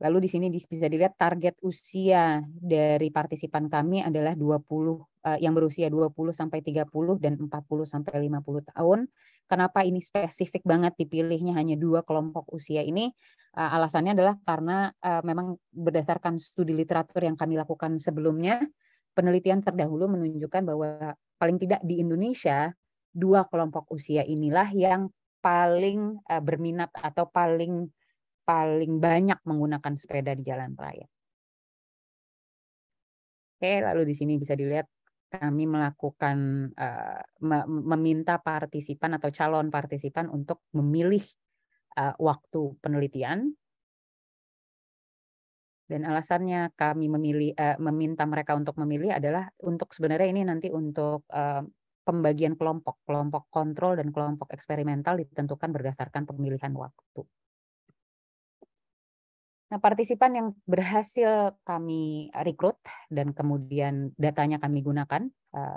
Lalu di sini bisa dilihat target usia dari partisipan kami adalah 20 yang berusia 20 sampai 30 dan 40 sampai 50 tahun. Kenapa ini spesifik banget dipilihnya hanya 2 kelompok usia ini? Alasannya adalah karena memang berdasarkan studi literatur yang kami lakukan sebelumnya, penelitian terdahulu menunjukkan bahwa paling tidak di Indonesia 2 kelompok usia inilah yang paling berminat atau paling banyak menggunakan sepeda di jalan raya. Oke, lalu di sini bisa dilihat kami melakukan meminta partisipan atau calon partisipan untuk memilih waktu penelitian. Dan alasannya kami meminta mereka untuk memilih adalah untuk sebenarnya ini nanti untuk pembagian kelompok kontrol dan kelompok eksperimental ditentukan berdasarkan pemilihan waktu. Nah, partisipan yang berhasil kami rekrut dan kemudian datanya kami gunakan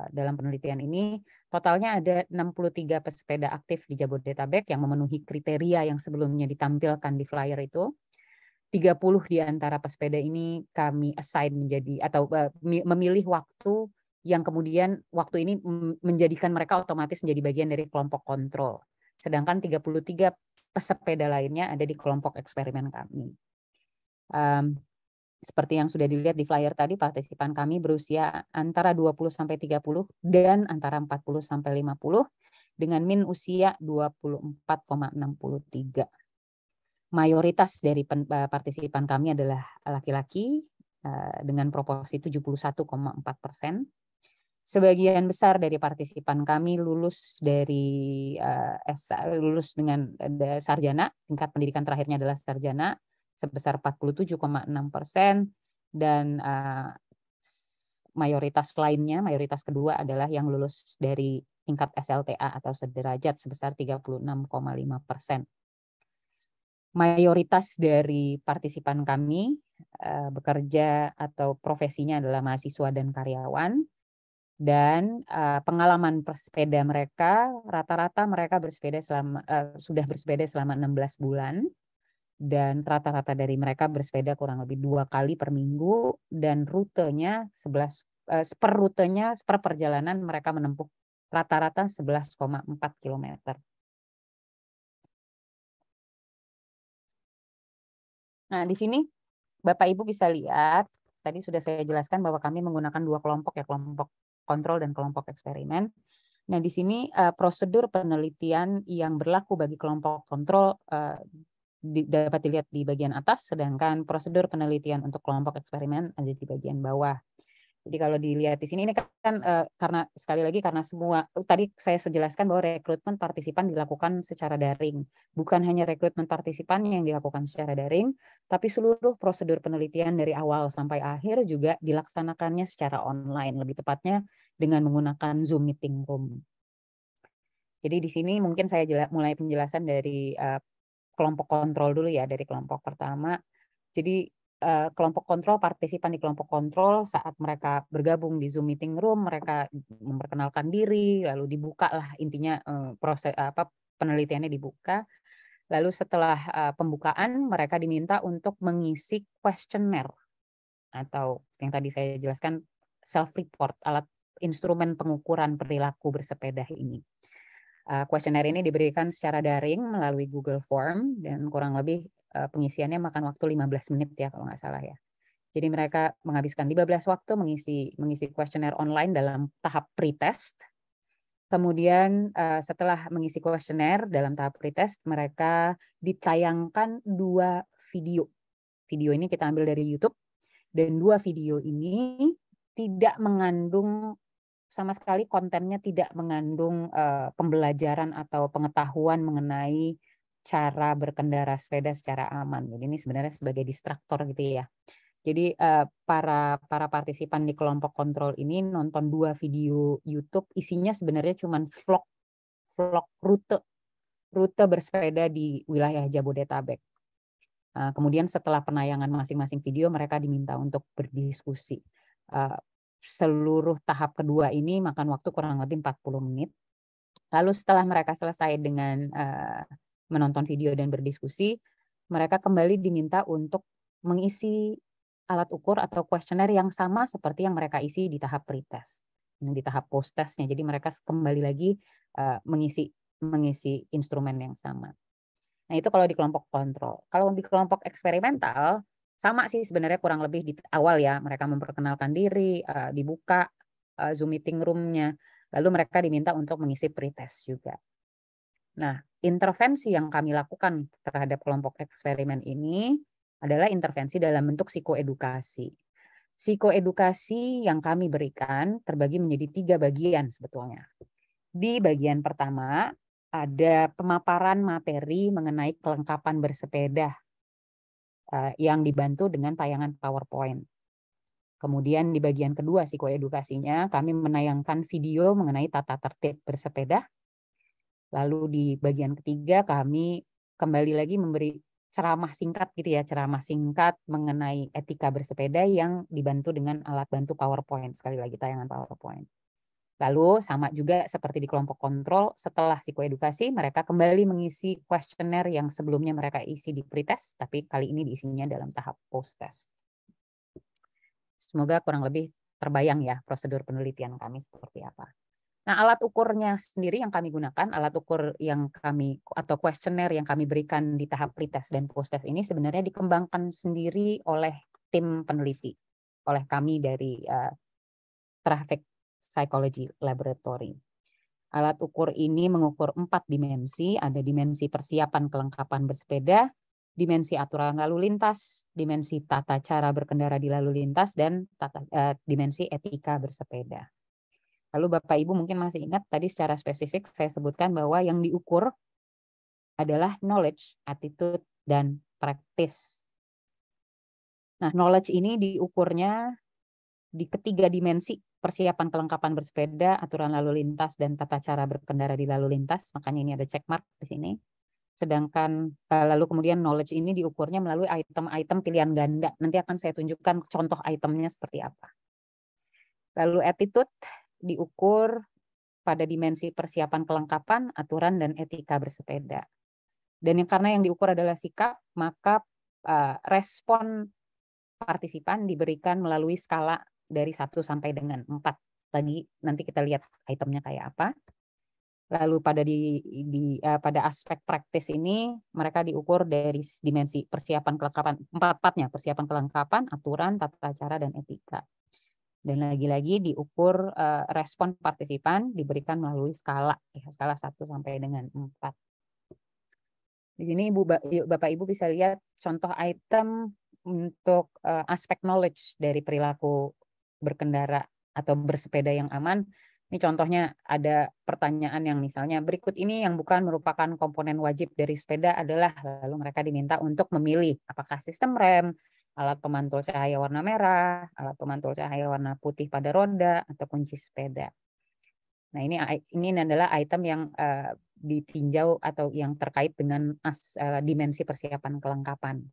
dalam penelitian ini, totalnya ada 63 pesepeda aktif di Jabodetabek yang memenuhi kriteria yang sebelumnya ditampilkan di flyer itu. 30 di antara pesepeda ini kami assign menjadi atau memilih waktu yang kemudian waktu ini menjadikan mereka otomatis menjadi bagian dari kelompok kontrol. Sedangkan 33 pesepeda lainnya ada di kelompok eksperimen kami. Seperti yang sudah dilihat di flyer tadi, partisipan kami berusia antara 20 sampai 30 dan antara 40 sampai 50 dengan min usia 24,63. Mayoritas dari partisipan kami adalah laki-laki dengan proporsi 71,4%. Sebagian besar dari partisipan kami lulus dengan sarjana, tingkat pendidikan terakhirnya adalah sarjana sebesar 47,6%, dan mayoritas kedua adalah yang lulus dari tingkat SLTA atau sederajat sebesar 36,5%. Mayoritas dari partisipan kami bekerja atau profesinya adalah mahasiswa dan karyawan, dan pengalaman bersepeda mereka rata-rata mereka sudah bersepeda selama 16 bulan, dan rata-rata dari mereka bersepeda kurang lebih 2 kali per minggu, dan rutenya per perjalanan mereka menempuh rata-rata 11,4 km. Nah, di sini Bapak Ibu bisa lihat, tadi sudah saya jelaskan bahwa kami menggunakan 2 kelompok ya, kelompok kontrol dan kelompok eksperimen. Nah, di sini prosedur penelitian yang berlaku bagi kelompok kontrol dapat dilihat di bagian atas, sedangkan prosedur penelitian untuk kelompok eksperimen ada di bagian bawah. Jadi kalau dilihat di sini ini kan karena sekali lagi karena semua tadi saya jelaskan bahwa rekrutmen partisipan dilakukan secara daring. Bukan hanya rekrutmen partisipan yang dilakukan secara daring, tapi seluruh prosedur penelitian dari awal sampai akhir juga dilaksanakannya secara online, lebih tepatnya dengan menggunakan Zoom meeting room. Jadi di sini mungkin saya mulai penjelasan dari kelompok kontrol dulu ya, dari kelompok pertama. Jadi kelompok kontrol, partisipan di kelompok kontrol saat mereka bergabung di Zoom meeting room, mereka memperkenalkan diri, lalu dibuka lah intinya proses penelitiannya dibuka. Lalu setelah pembukaan mereka diminta untuk mengisi kuesioner atau yang tadi saya jelaskan self report, alat instrumen pengukuran perilaku bersepeda ini. Kuesioner ini diberikan secara daring melalui Google Form dan kurang lebih pengisiannya makan waktu 15 menit ya kalau nggak salah ya. Jadi mereka menghabiskan 15 waktu mengisi kuesioner online dalam tahap pretest. Kemudian setelah mengisi kuesioner dalam tahap pretest, mereka ditayangkan 2 video. Video ini kita ambil dari YouTube dan 2 video ini tidak mengandung sama sekali, kontennya tidak mengandung pembelajaran atau pengetahuan mengenai cara berkendara sepeda secara aman. Jadi ini sebenarnya sebagai distraktor gitu ya. Jadi para partisipan di kelompok kontrol ini nonton 2 video YouTube, isinya sebenarnya cuma vlog rute bersepeda di wilayah Jabodetabek. Kemudian setelah penayangan masing-masing video, mereka diminta untuk berdiskusi. Seluruh tahap kedua ini makan waktu kurang lebih 40 menit. Lalu setelah mereka selesai dengan menonton video dan berdiskusi, mereka kembali diminta untuk mengisi alat ukur atau kuesioner yang sama seperti yang mereka isi di tahap pretest, di tahap post-testnya. Jadi mereka kembali lagi mengisi instrumen yang sama. Nah itu kalau di kelompok kontrol. Kalau di kelompok eksperimental, sama sih sebenarnya kurang lebih di awal ya, mereka memperkenalkan diri, dibuka Zoom meeting room-nya, lalu mereka diminta untuk mengisi pretest juga. Nah, intervensi yang kami lakukan terhadap kelompok eksperimen ini adalah intervensi dalam bentuk psikoedukasi. Psikoedukasi yang kami berikan terbagi menjadi 3 bagian sebetulnya. Di bagian pertama ada pemaparan materi mengenai kelengkapan bersepeda yang dibantu dengan tayangan PowerPoint. Kemudian di bagian kedua psikoedukasinya kami menayangkan video mengenai tata tertib bersepeda. Lalu di bagian ketiga kami kembali lagi memberi ceramah singkat gitu ya, ceramah singkat mengenai etika bersepeda yang dibantu dengan alat bantu PowerPoint, sekali lagi tayangan PowerPoint. Lalu sama juga seperti di kelompok kontrol, setelah psikoedukasi mereka kembali mengisi kuesioner yang sebelumnya mereka isi di pretest, tapi kali ini diisinya dalam tahap post-test. Semoga kurang lebih terbayang ya prosedur penelitian kami seperti apa. Nah, alat ukurnya sendiri yang kami gunakan, alat ukur yang kami atau kuesioner yang kami berikan di tahap pretest dan post-test ini sebenarnya dikembangkan sendiri oleh tim peneliti, oleh kami dari Traffic Psychology Laboratory. Alat ukur ini mengukur 4 dimensi, ada dimensi persiapan kelengkapan bersepeda, dimensi aturan lalu lintas, dimensi tata cara berkendara di lalu lintas, dan dimensi etika bersepeda. Lalu Bapak Ibu mungkin masih ingat tadi secara spesifik saya sebutkan bahwa yang diukur adalah knowledge, attitude, dan practice. Nah, knowledge ini diukurnya di ketiga dimensi, persiapan kelengkapan bersepeda, aturan lalu lintas, dan tata cara berkendara di lalu lintas. Makanya ini ada check mark di sini. Sedangkan lalu kemudian knowledge ini diukurnya melalui item-item pilihan ganda. Nanti akan saya tunjukkan contoh itemnya seperti apa. Lalu attitude diukur pada dimensi persiapan kelengkapan, aturan, dan etika bersepeda. Dan karena yang diukur adalah sikap, maka respon partisipan diberikan melalui skala dari 1 sampai dengan 4. Tadi nanti kita lihat itemnya kayak apa. Lalu pada aspek praktis ini mereka diukur dari dimensi persiapan kelengkapan, 4-4-nya, persiapan kelengkapan, aturan, tata cara, dan etika. Dan lagi-lagi diukur respon partisipan diberikan melalui skala 1 sampai dengan 4. Di sini Bapak Ibu bisa lihat contoh item untuk aspek knowledge dari perilaku berkendara atau bersepeda yang aman. Ini contohnya ada pertanyaan yang misalnya berikut ini yang bukan merupakan komponen wajib dari sepeda adalah, lalu mereka diminta untuk memilih apakah sistem rem, alat pemantul cahaya warna merah, alat pemantul cahaya warna putih pada roda, atau kunci sepeda. Nah, ini adalah item yang ditinjau atau yang terkait dengan dimensi persiapan kelengkapan.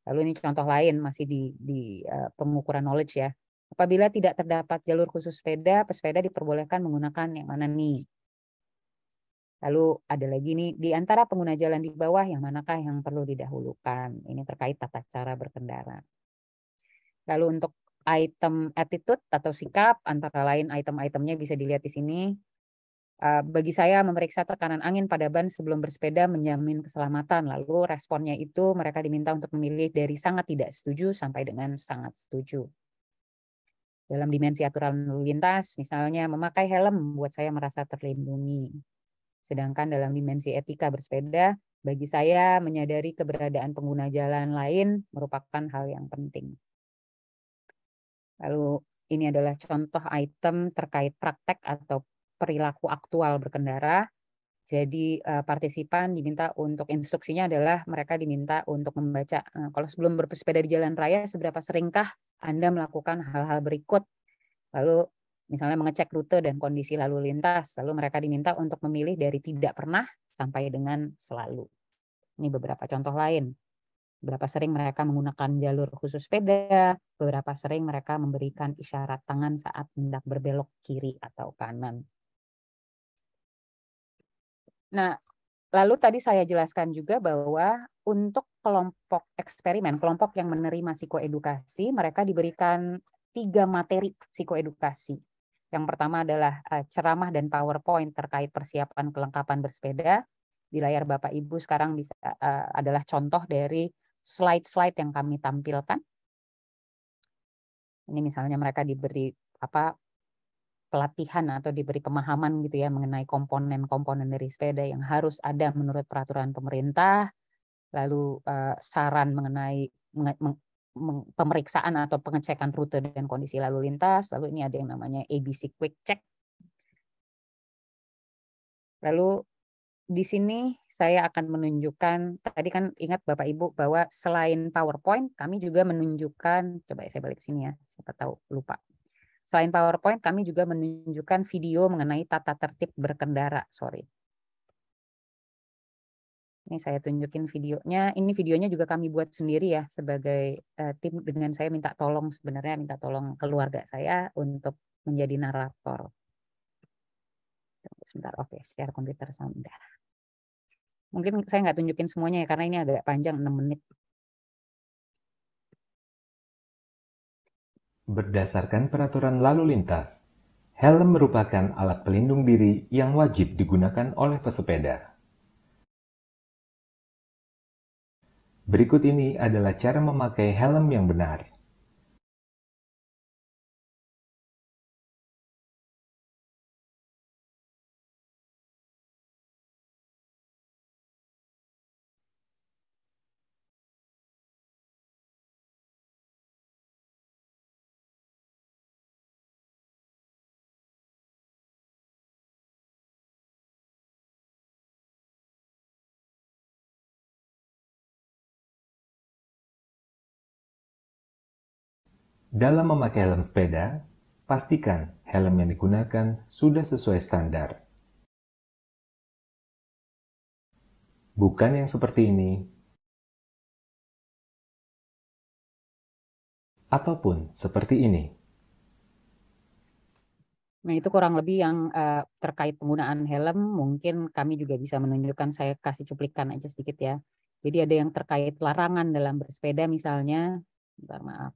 Lalu ini contoh lain masih di pengukuran knowledge ya. Apabila tidak terdapat jalur khusus sepeda, pesepeda diperbolehkan menggunakan yang mana nih? Lalu ada lagi nih, di antara pengguna jalan di bawah yang manakah yang perlu didahulukan? Ini terkait tata cara berkendara. Lalu untuk item attitude atau sikap, antara lain item-itemnya bisa dilihat di sini. Bagi saya memeriksa tekanan angin pada ban sebelum bersepeda menjamin keselamatan. Lalu responnya itu mereka diminta untuk memilih dari sangat tidak setuju sampai dengan sangat setuju. Dalam dimensi aturan lalu lintas, misalnya memakai helm membuat saya merasa terlindungi. Sedangkan dalam dimensi etika bersepeda, bagi saya menyadari keberadaan pengguna jalan lain merupakan hal yang penting. Lalu ini adalah contoh item terkait praktek atau perilaku aktual berkendara. Jadi partisipan diminta untuk instruksinya adalah mereka diminta untuk membaca kalau sebelum bersepeda di jalan raya seberapa seringkah Anda melakukan hal-hal berikut. Lalu misalnya mengecek rute dan kondisi lalu lintas. Lalu mereka diminta untuk memilih dari tidak pernah sampai dengan selalu. Ini beberapa contoh lain. Berapa sering mereka menggunakan jalur khusus sepeda, beberapa sering mereka memberikan isyarat tangan saat hendak berbelok kiri atau kanan. Nah, lalu tadi saya jelaskan juga bahwa untuk kelompok eksperimen, kelompok yang menerima psikoedukasi, mereka diberikan 3 materi psikoedukasi. Yang pertama adalah ceramah dan PowerPoint terkait persiapan kelengkapan bersepeda. Di layar Bapak Ibu sekarang bisa adalah contoh dari slide-slide yang kami tampilkan. Ini misalnya mereka diberi pelatihan atau diberi pemahaman gitu ya mengenai komponen-komponen dari sepeda yang harus ada menurut peraturan pemerintah. Lalu saran mengenai pemeriksaan atau pengecekan rute dan kondisi lalu lintas. Lalu ini ada yang namanya ABC Quick Check. Lalu di sini saya akan menunjukkan, tadi kan ingat Bapak Ibu bahwa selain PowerPoint, kami juga menunjukkan, coba saya balik sini ya, siapa tahu lupa. Selain PowerPoint, kami juga menunjukkan video mengenai tata tertib berkendara. Sorry. Ini saya tunjukin videonya. Ini videonya juga kami buat sendiri ya, sebagai tim dengan saya minta tolong keluarga saya untuk menjadi narator. Sebentar, oke, share komputer sudah. Mungkin saya nggak tunjukin semuanya ya, karena ini agak panjang, 6 menit. Berdasarkan peraturan lalu lintas, helm merupakan alat pelindung diri yang wajib digunakan oleh pesepeda. Berikut ini adalah cara memakai helm yang benar. Dalam memakai helm sepeda, pastikan helm yang digunakan sudah sesuai standar. Bukan yang seperti ini, ataupun seperti ini. Nah, itu kurang lebih yang terkait penggunaan helm. Mungkin kami juga bisa menunjukkan, saya kasih cuplikan aja sedikit ya. Jadi ada yang terkait larangan dalam bersepeda misalnya. Bentar, maaf.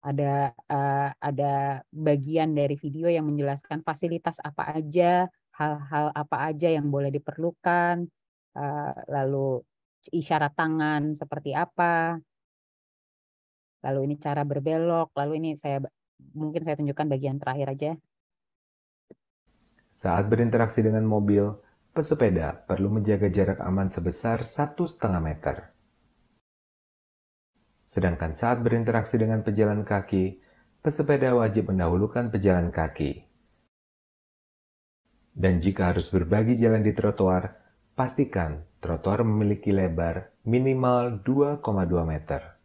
Ada bagian dari video yang menjelaskan fasilitas apa aja, hal-hal apa aja yang boleh diperlukan, lalu isyarat tangan seperti apa, lalu ini cara berbelok, lalu ini mungkin saya tunjukkan bagian terakhir aja. Saat berinteraksi dengan mobil, pesepeda perlu menjaga jarak aman sebesar 1,5 meter. Sedangkan saat berinteraksi dengan pejalan kaki, pesepeda wajib mendahulukan pejalan kaki. Dan jika harus berbagi jalan di trotoar, pastikan trotoar memiliki lebar minimal 2,2 meter.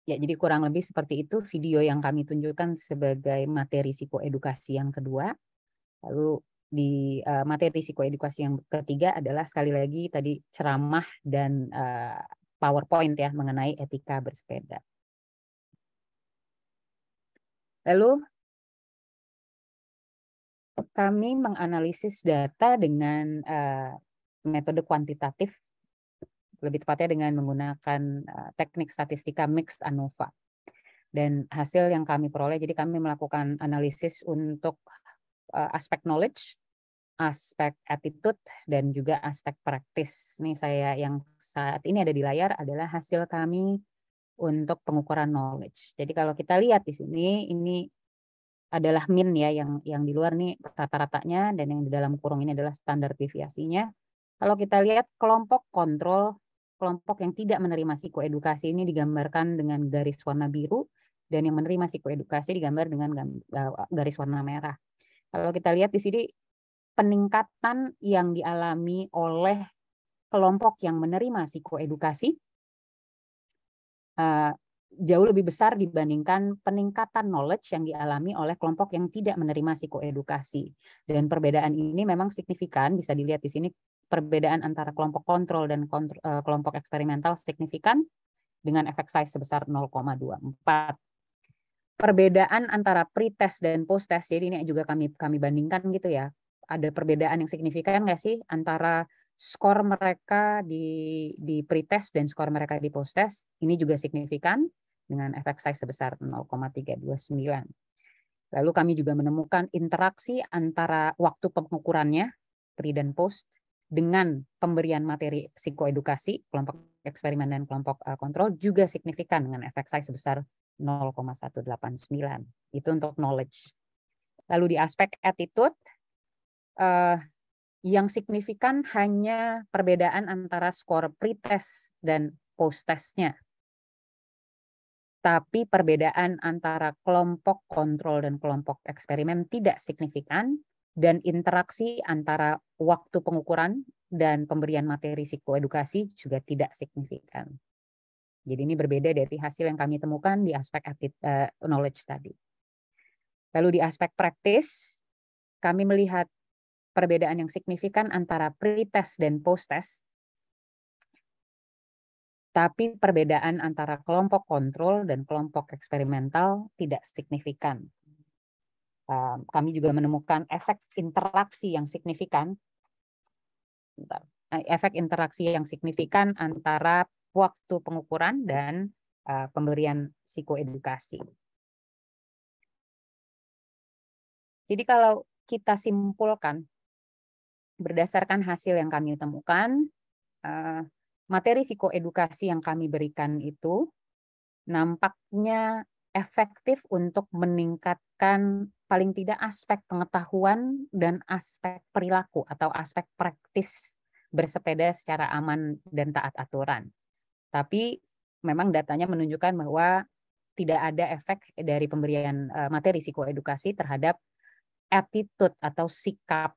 Ya, jadi kurang lebih seperti itu video yang kami tunjukkan sebagai materi psikoedukasi yang kedua. Lalu di materi psikoedukasi yang ketiga adalah sekali lagi tadi ceramah dan PowerPoint ya mengenai etika bersepeda. Lalu kami menganalisis data dengan metode kuantitatif, lebih tepatnya dengan menggunakan teknik statistika mixed ANOVA. Dan hasil yang kami peroleh, jadi kami melakukan analisis untuk aspek knowledge, aspek attitude, dan juga aspek praktis. Ini saya yang saat ini ada di layar adalah hasil kami untuk pengukuran knowledge. Jadi kalau kita lihat di sini, ini adalah min ya, yang di luar nih rata-ratanya, dan yang di dalam kurung ini adalah standar deviasinya. Kalau kita lihat kelompok kontrol, kelompok yang tidak menerima psikoedukasi ini digambarkan dengan garis warna biru, dan yang menerima psikoedukasi digambar dengan garis warna merah. Kalau kita lihat di sini, peningkatan yang dialami oleh kelompok yang menerima psikoedukasi jauh lebih besar dibandingkan peningkatan knowledge yang dialami oleh kelompok yang tidak menerima psikoedukasi. Dan perbedaan ini memang signifikan, bisa dilihat di sini perbedaan antara kelompok kontrol dan kelompok eksperimental signifikan dengan efek size sebesar 0,24. Perbedaan antara pre-test dan post-test, jadi ini juga kami bandingkan gitu ya. Ada perbedaan yang signifikan nggak sih antara skor mereka di pre-test dan skor mereka di post-test? Ini juga signifikan dengan efek size sebesar 0,329. Lalu kami juga menemukan interaksi antara waktu pengukurannya, pre dan post, dengan pemberian materi psikoedukasi, kelompok eksperimen dan kelompok kontrol juga signifikan dengan efek size sebesar 0,189. Itu untuk knowledge. Lalu di aspek attitude, yang signifikan hanya perbedaan antara skor pre-test dan post-testnya. Tapi perbedaan antara kelompok kontrol dan kelompok eksperimen tidak signifikan, dan interaksi antara waktu pengukuran dan pemberian materi psikoedukasi juga tidak signifikan. Jadi ini berbeda dari hasil yang kami temukan di aspek knowledge tadi. Lalu di aspek praktis, kami melihat perbedaan yang signifikan antara pre-test dan post-test, tapi perbedaan antara kelompok kontrol dan kelompok eksperimental tidak signifikan. Kami juga menemukan efek interaksi yang signifikan, antara waktu pengukuran dan pemberian psikoedukasi. Jadi kalau kita simpulkan berdasarkan hasil yang kami temukan, materi psikoedukasi yang kami berikan itu nampaknya efektif untuk meningkatkan paling tidak aspek pengetahuan dan aspek perilaku atau aspek praktis bersepeda secara aman dan taat aturan. Tapi memang datanya menunjukkan bahwa tidak ada efek dari pemberian materi psikoedukasi terhadap attitude atau sikap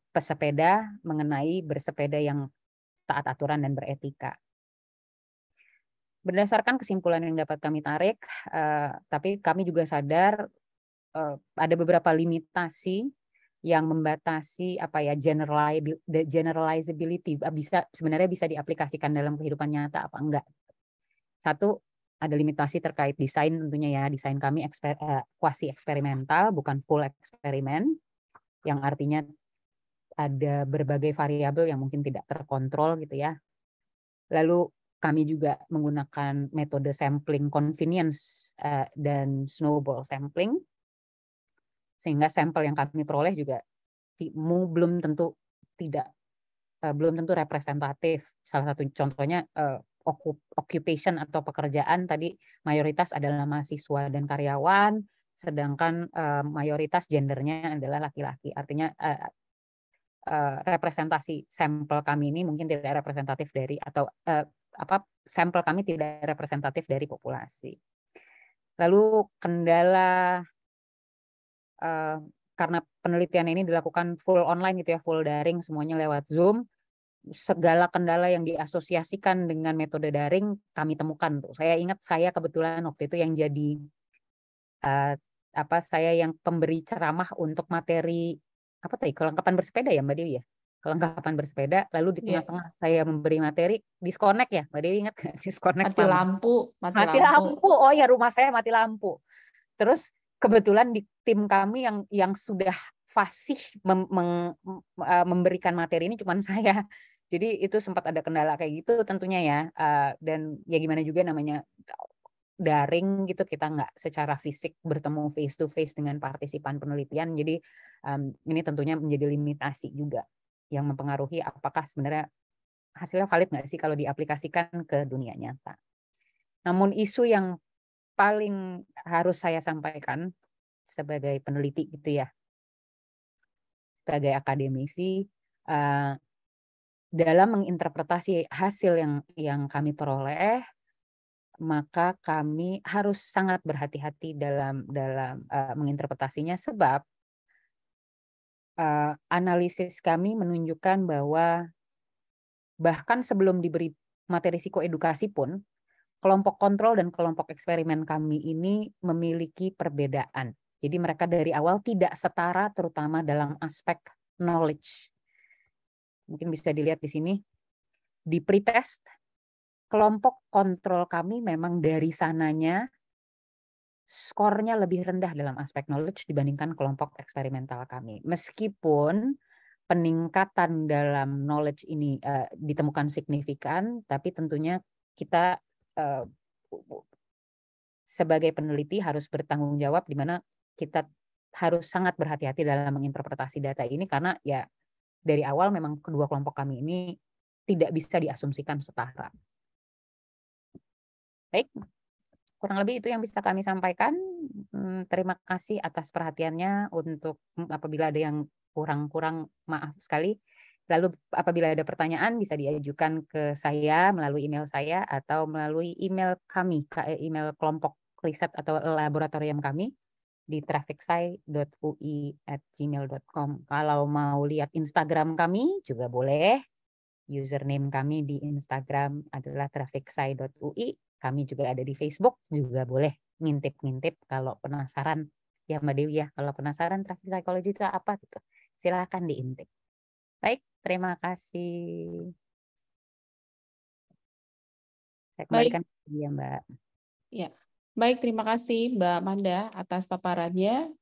pesepeda mengenai bersepeda yang taat aturan dan beretika. Berdasarkan kesimpulan yang dapat kami tarik, tapi kami juga sadar ada beberapa limitasi yang membatasi generalizability, sebenarnya bisa diaplikasikan dalam kehidupan nyata apa enggak. Satu, ada limitasi terkait desain tentunya ya. Desain kami kuasi eksperimental, bukan full eksperimen, yang artinya ada berbagai variabel yang mungkin tidak terkontrol gitu ya. Lalu kami juga menggunakan metode sampling convenience dan snowball sampling, sehingga sampel yang kami peroleh juga belum tentu representatif. Salah satu contohnya occupation atau pekerjaan tadi mayoritas adalah mahasiswa dan karyawan, sedangkan mayoritas gendernya adalah laki-laki. Artinya representasi sampel kami ini mungkin tidak representatif dari sampel kami tidak representatif dari populasi. Lalu kendala karena penelitian ini dilakukan full online gitu ya, full daring, semuanya lewat Zoom. segala kendala yang diasosiasikan dengan metode daring kami temukan tuh. Saya ingat saya kebetulan waktu itu yang jadi saya yang pemberi ceramah untuk materi apa tadi, kelengkapan bersepeda ya Mbak Dewi ya, kelengkapan bersepeda. Lalu di tengah-tengah saya memberi materi disconnect ya Mbak Dewi, ingat nggak? Disconnect Mati lampu. Oh ya, rumah saya mati lampu. Terus kebetulan di tim kami yang sudah fasih memberikan materi ini cuman saya. Jadi itu sempat ada kendala kayak gitu tentunya ya. Dan ya gimana juga namanya daring gitu, kita nggak secara fisik bertemu face to face dengan partisipan penelitian. Jadi ini tentunya menjadi limitasi juga yang mempengaruhi apakah sebenarnya hasilnya valid nggak sih kalau diaplikasikan ke dunia nyata. Namun isu yang paling harus saya sampaikan sebagai peneliti gitu ya, sebagai akademisi, dalam menginterpretasi hasil yang kami peroleh, maka kami harus sangat berhati-hati dalam menginterpretasinya, sebab analisis kami menunjukkan bahwa bahkan sebelum diberi materi psikoedukasi pun, kelompok kontrol dan kelompok eksperimen kami ini memiliki perbedaan. Jadi mereka dari awal tidak setara, terutama dalam aspek knowledge. Mungkin bisa dilihat di sini. Di pretest, kelompok kontrol kami memang dari sananya skornya lebih rendah dalam aspek knowledge dibandingkan kelompok eksperimental kami. Meskipun peningkatan dalam knowledge ini ditemukan signifikan, tapi tentunya kita sebagai peneliti harus bertanggung jawab, di mana kita harus sangat berhati-hati dalam menginterpretasi data ini, karena ya dari awal memang kedua kelompok kami ini tidak bisa diasumsikan setara. Baik, kurang lebih itu yang bisa kami sampaikan. Terima kasih atas perhatiannya. Untuk apabila ada yang kurang maaf sekali. Lalu apabila ada pertanyaan bisa diajukan ke saya melalui email saya atau melalui email kami, email kelompok riset atau laboratorium kami di trafficsci.ui@gmail.com. Kalau mau lihat Instagram kami juga boleh. Username kami di Instagram adalah trafficsci.ui. Kami juga ada di Facebook, juga boleh ngintip-ngintip kalau penasaran. Ya Mbak Dewi ya, kalau penasaran traffic psychology itu apa gitu, silakan diintip. Baik, terima kasih. Saya kembalikan ke dia, Mbak. Ya, baik, terima kasih Mbak Manda atas paparannya.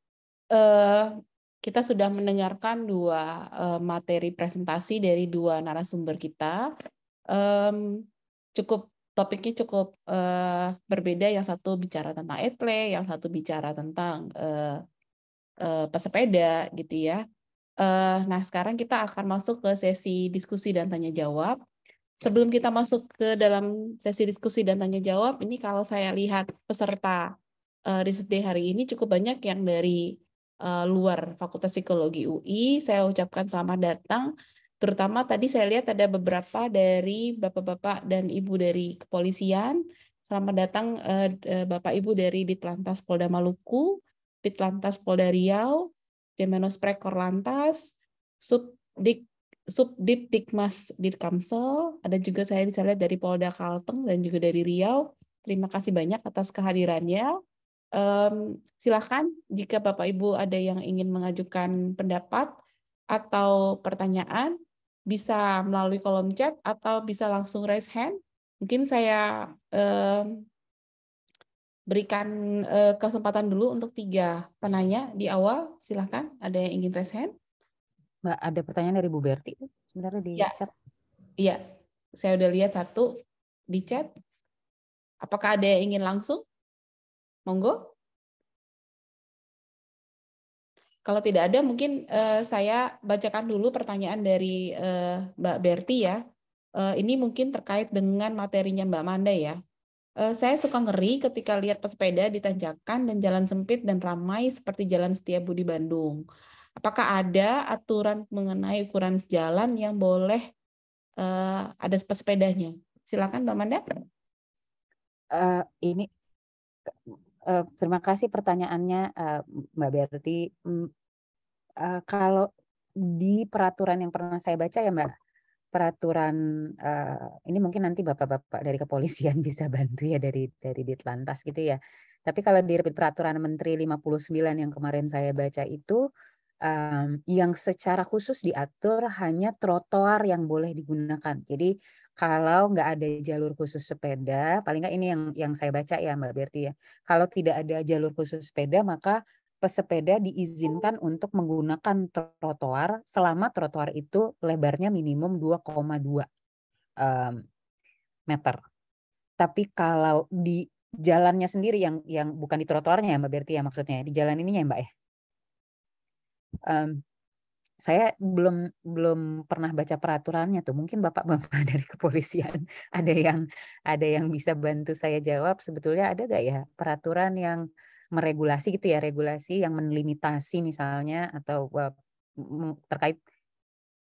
Kita sudah mendengarkan dua materi presentasi dari dua narasumber kita. Topiknya cukup berbeda. Yang satu bicara tentang etle, yang satu bicara tentang pesepeda, gitu ya. Nah, sekarang kita akan masuk ke sesi diskusi dan tanya jawab. Sebelum kita masuk ke dalam sesi diskusi dan tanya jawab, ini kalau saya lihat peserta riset day hari ini cukup banyak yang dari luar Fakultas Psikologi UI. Saya ucapkan selamat datang. Terutama tadi saya lihat ada beberapa dari bapak-bapak dan ibu dari kepolisian. Selamat datang Bapak Ibu dari Ditlantas Polda Maluku, Ditlantas Polda Riau, Jemenospek Korlantas, Subdit Dikmas Ditkamsel, ada juga saya bisa lihat dari Polda Kalteng dan juga dari Riau. Terima kasih banyak atas kehadirannya. Silakan jika Bapak Ibu ada yang ingin mengajukan pendapat atau pertanyaan, bisa melalui kolom chat atau bisa langsung raise hand. Mungkin saya berikan kesempatan dulu untuk 3 penanya di awal. Silakan, ada yang ingin raise hand? Mbak, ada pertanyaan dari Bu Berti sebenarnya di chat. Iya, saya udah lihat satu di chat. Apakah ada yang ingin langsung? Monggo. Kalau tidak ada, mungkin saya bacakan dulu pertanyaan dari Mbak Berti ya. Ini mungkin terkait dengan materinya Mbak Manda ya. Saya suka ngeri ketika lihat pesepeda di tanjakan dan jalan sempit dan ramai seperti Jalan Setiabudi Bandung. Apakah ada aturan mengenai ukuran jalan yang boleh ada pesepedanya? Silakan Mbak Manda. Ini terima kasih pertanyaannya Mbak Berti. Kalau di peraturan yang pernah saya baca ya Mbak, peraturan ini mungkin nanti bapak-bapak dari kepolisian bisa bantu ya dari Ditlantas gitu ya. Tapi kalau di peraturan Menteri 59 yang kemarin saya baca itu yang secara khusus diatur hanya trotoar yang boleh digunakan. Jadi kalau nggak ada jalur khusus sepeda, paling nggak ini yang saya baca ya Mbak Berti ya. Kalau tidak ada jalur khusus sepeda, maka pesepeda diizinkan untuk menggunakan trotoar selama trotoar itu lebarnya minimum 2,2 meter. Tapi kalau di jalannya sendiri yang bukan di trotoarnya ya Mbak Berti ya maksudnya, di jalan ininya ya Mbak ya. Saya belum pernah baca peraturannya tuh. Mungkin bapak-bapak dari kepolisian ada yang bisa bantu saya jawab. Sebetulnya ada nggak ya peraturan yang meregulasi gitu ya, regulasi yang melimitasi misalnya atau terkait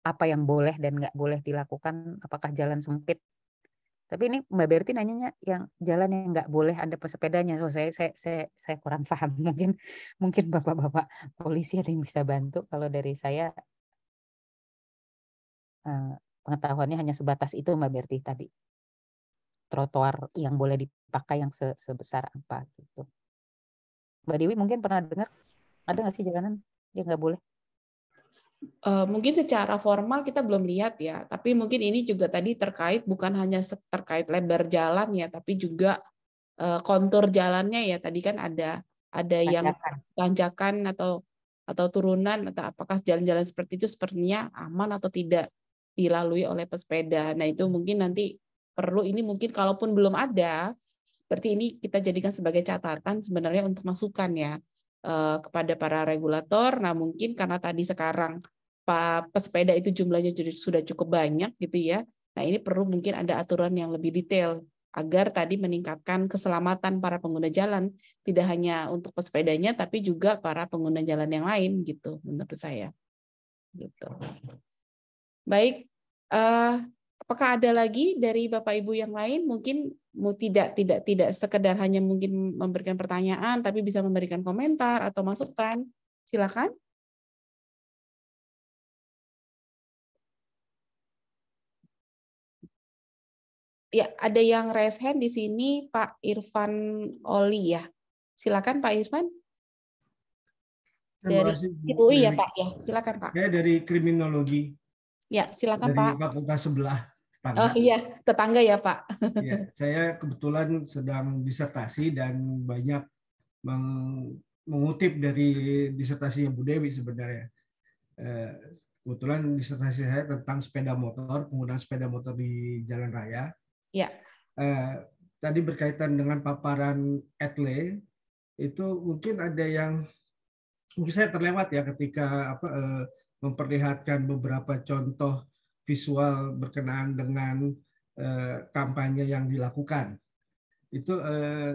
apa yang boleh dan nggak boleh dilakukan, apakah jalan sempit. Tapi ini Mbak Berti nanyanya yang jalan yang nggak boleh ada pesepedanya. So, saya kurang paham. Mungkin bapak-bapak polisi ada yang bisa bantu. Kalau dari saya pengetahuannya hanya sebatas itu Mbak Berti tadi. Trotoar yang boleh dipakai yang sebesar apa gitu. Mbak Dewi mungkin pernah dengar ada nggak sih jalanan yang nggak boleh? Mungkin secara formal kita belum lihat ya, tapi mungkin ini juga tadi terkait bukan hanya terkait lebar jalan ya, tapi juga kontur jalannya ya. Tadi kan ada yang tanjakan atau turunan, atau apakah jalan-jalan seperti itu sepertinya aman atau tidak dilalui oleh pesepeda. Nah itu mungkin nanti perlu, ini mungkin kalaupun belum ada, berarti ini kita jadikan sebagai catatan sebenarnya untuk masukan ya kepada para regulator. Nah mungkin karena tadi sekarang pesepeda itu jumlahnya sudah cukup banyak gitu ya. Nah ini perlu mungkin ada aturan yang lebih detail agar tadi meningkatkan keselamatan para pengguna jalan, tidak hanya untuk pesepedanya tapi juga para pengguna jalan yang lain gitu menurut saya. Gitu. Baik, apakah ada lagi dari Bapak Ibu yang lain? Mungkin tidak sekedar hanya mungkin memberikan pertanyaan, tapi bisa memberikan komentar atau masukan. Silakan. Ya, ada yang raise hand di sini, Pak Irfan Oli ya. Silakan Pak Irfan. Terima Dari kasih, UI ya Pak ya. Silakan Pak. Saya dari kriminologi. Ya, silakan dari Pak. Fakultas sebelah tetangga. Oh iya, tetangga ya Pak. Ya, saya kebetulan sedang disertasi dan banyak mengutip dari disertasinya Bu Dewi sebenarnya. Kebetulan disertasi saya tentang sepeda motor, penggunaan sepeda motor di jalan raya. Ya. Tadi berkaitan dengan paparan Etle, itu mungkin ada yang mungkin saya terlewat ya ketika memperlihatkan beberapa contoh visual berkenaan dengan kampanye yang dilakukan. Itu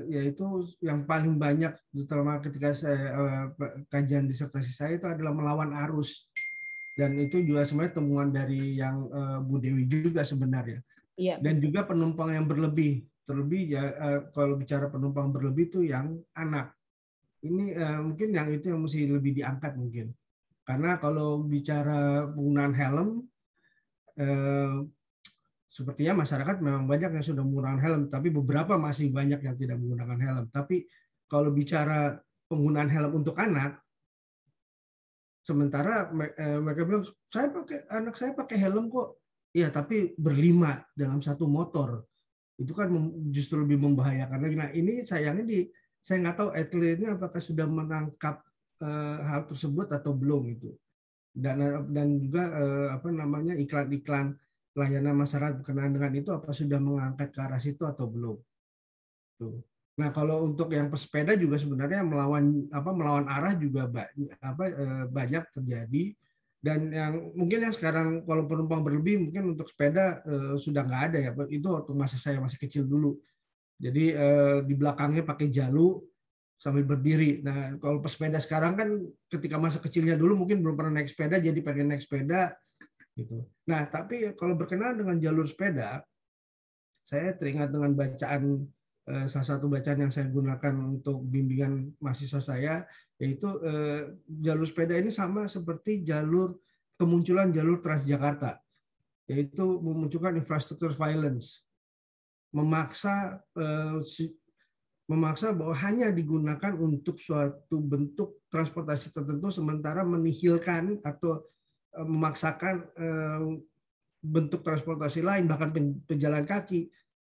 yaitu yang paling banyak terutama ketika saya kajian disertasi saya itu adalah melawan arus, dan itu juga sebenarnya temuan dari yang Bu Dewi juga sebenarnya. Iya. Dan juga penumpang yang terlebih ya, kalau bicara penumpang berlebih itu yang anak. Ini mungkin yang itu yang mesti lebih diangkat mungkin, karena kalau bicara penggunaan helm, sepertinya masyarakat memang banyak yang sudah menggunakan helm, tapi beberapa masih banyak yang tidak menggunakan helm. Tapi kalau bicara penggunaan helm untuk anak, sementara mereka bilang anak saya pakai helm kok, ya tapi berlima dalam satu motor, itu kan justru lebih membahayakan. Nah ini sayangnya saya nggak tahu Etle ini apakah sudah menangkap hal tersebut atau belum itu, dan juga iklan-iklan layanan masyarakat berkenaan dengan itu apa sudah mengangkat ke arah situ atau belum. Tuh. Nah kalau untuk yang pesepeda juga sebenarnya melawan arah juga banyak terjadi, dan mungkin yang sekarang kalau penumpang berlebih mungkin untuk sepeda sudah nggak ada ya, itu waktu masa saya masih kecil dulu. Jadi di belakangnya pakai jalu sambil berdiri. Nah, kalau pesepeda sekarang kan ketika masa kecilnya dulu mungkin belum pernah naik sepeda, jadi pengen naik sepeda gitu. Nah, tapi kalau berkenaan dengan jalur sepeda, saya teringat dengan bacaan salah satu bacaan yang saya gunakan untuk bimbingan mahasiswa saya, yaitu jalur sepeda ini sama seperti kemunculan jalur Transjakarta. yaitu memunculkan infrastruktur violence, memaksa bahwa hanya digunakan untuk suatu bentuk transportasi tertentu, sementara menihilkan atau memaksakan bentuk transportasi lain, bahkan pejalan kaki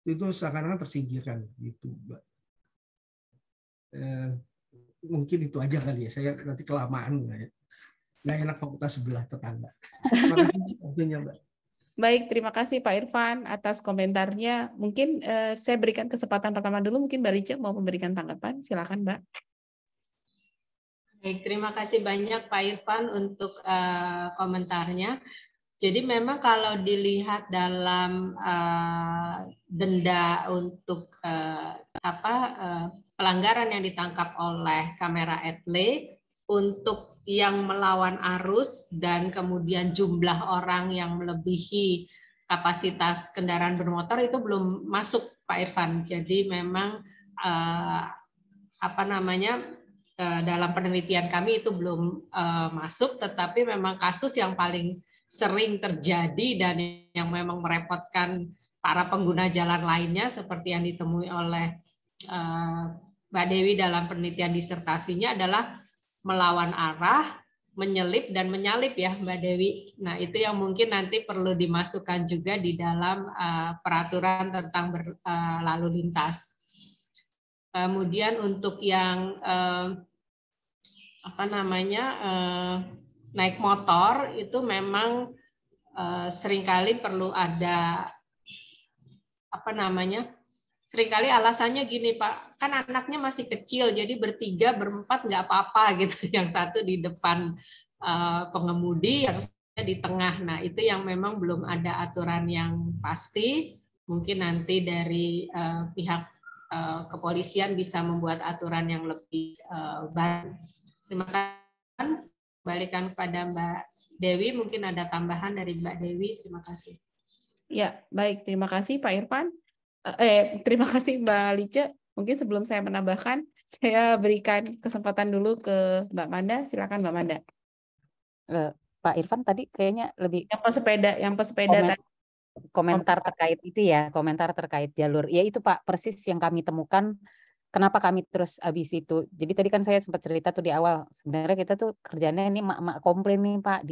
itu seakan-akan tersingkirkan gitu, Mbak. Mungkin itu aja kali ya, saya nanti kelamaan nggak enak fakultas sebelah tetangga. Terima kasih waktunya, Mbak. Baik, terima kasih Pak Irfan atas komentarnya. Mungkin saya berikan kesempatan pertama dulu, mungkin Mbak Lice mau memberikan tanggapan. Silakan, Mbak. Baik, terima kasih banyak Pak Irfan untuk komentarnya. Jadi memang kalau dilihat dalam denda untuk pelanggaran yang ditangkap oleh kamera etle untuk yang melawan arus dan kemudian jumlah orang yang melebihi kapasitas kendaraan bermotor itu belum masuk Pak Irfan. Jadi memang dalam penelitian kami itu belum masuk, tetapi memang kasus yang paling sering terjadi dan yang memang merepotkan para pengguna jalan lainnya seperti yang ditemui oleh Mbak Dewi dalam penelitian disertasinya adalah melawan arah, menyelip dan menyalip ya Mbak Dewi. Nah itu yang mungkin nanti perlu dimasukkan juga di dalam peraturan tentang lalu lintas. Kemudian untuk yang naik motor itu memang seringkali perlu ada seringkali alasannya gini Pak, kan anaknya masih kecil, jadi bertiga, berempat nggak apa-apa gitu. Yang satu di depan pengemudi, yang satu di tengah. Nah itu yang memang belum ada aturan yang pasti. Mungkin nanti dari pihak kepolisian bisa membuat aturan yang lebih baik. Terima kasih. Balikan kepada Mbak Dewi, mungkin ada tambahan dari Mbak Dewi. Terima kasih. Ya, baik. Terima kasih Pak Irfan. Terima kasih Mbak Lice. Mungkin sebelum saya menambahkan, saya berikan kesempatan dulu ke Mbak Manda. Silakan Mbak Manda. Pak Irfan tadi kayaknya lebih yang pesepeda tadi. Komentar terkait itu ya, komentar terkait jalur. Ya itu Pak, persis yang kami temukan. Kenapa kami terus habis itu. Jadi tadi kan saya sempat cerita tuh di awal. Sebenarnya kita tuh kerjanya ini mak-mak komplain nih Pak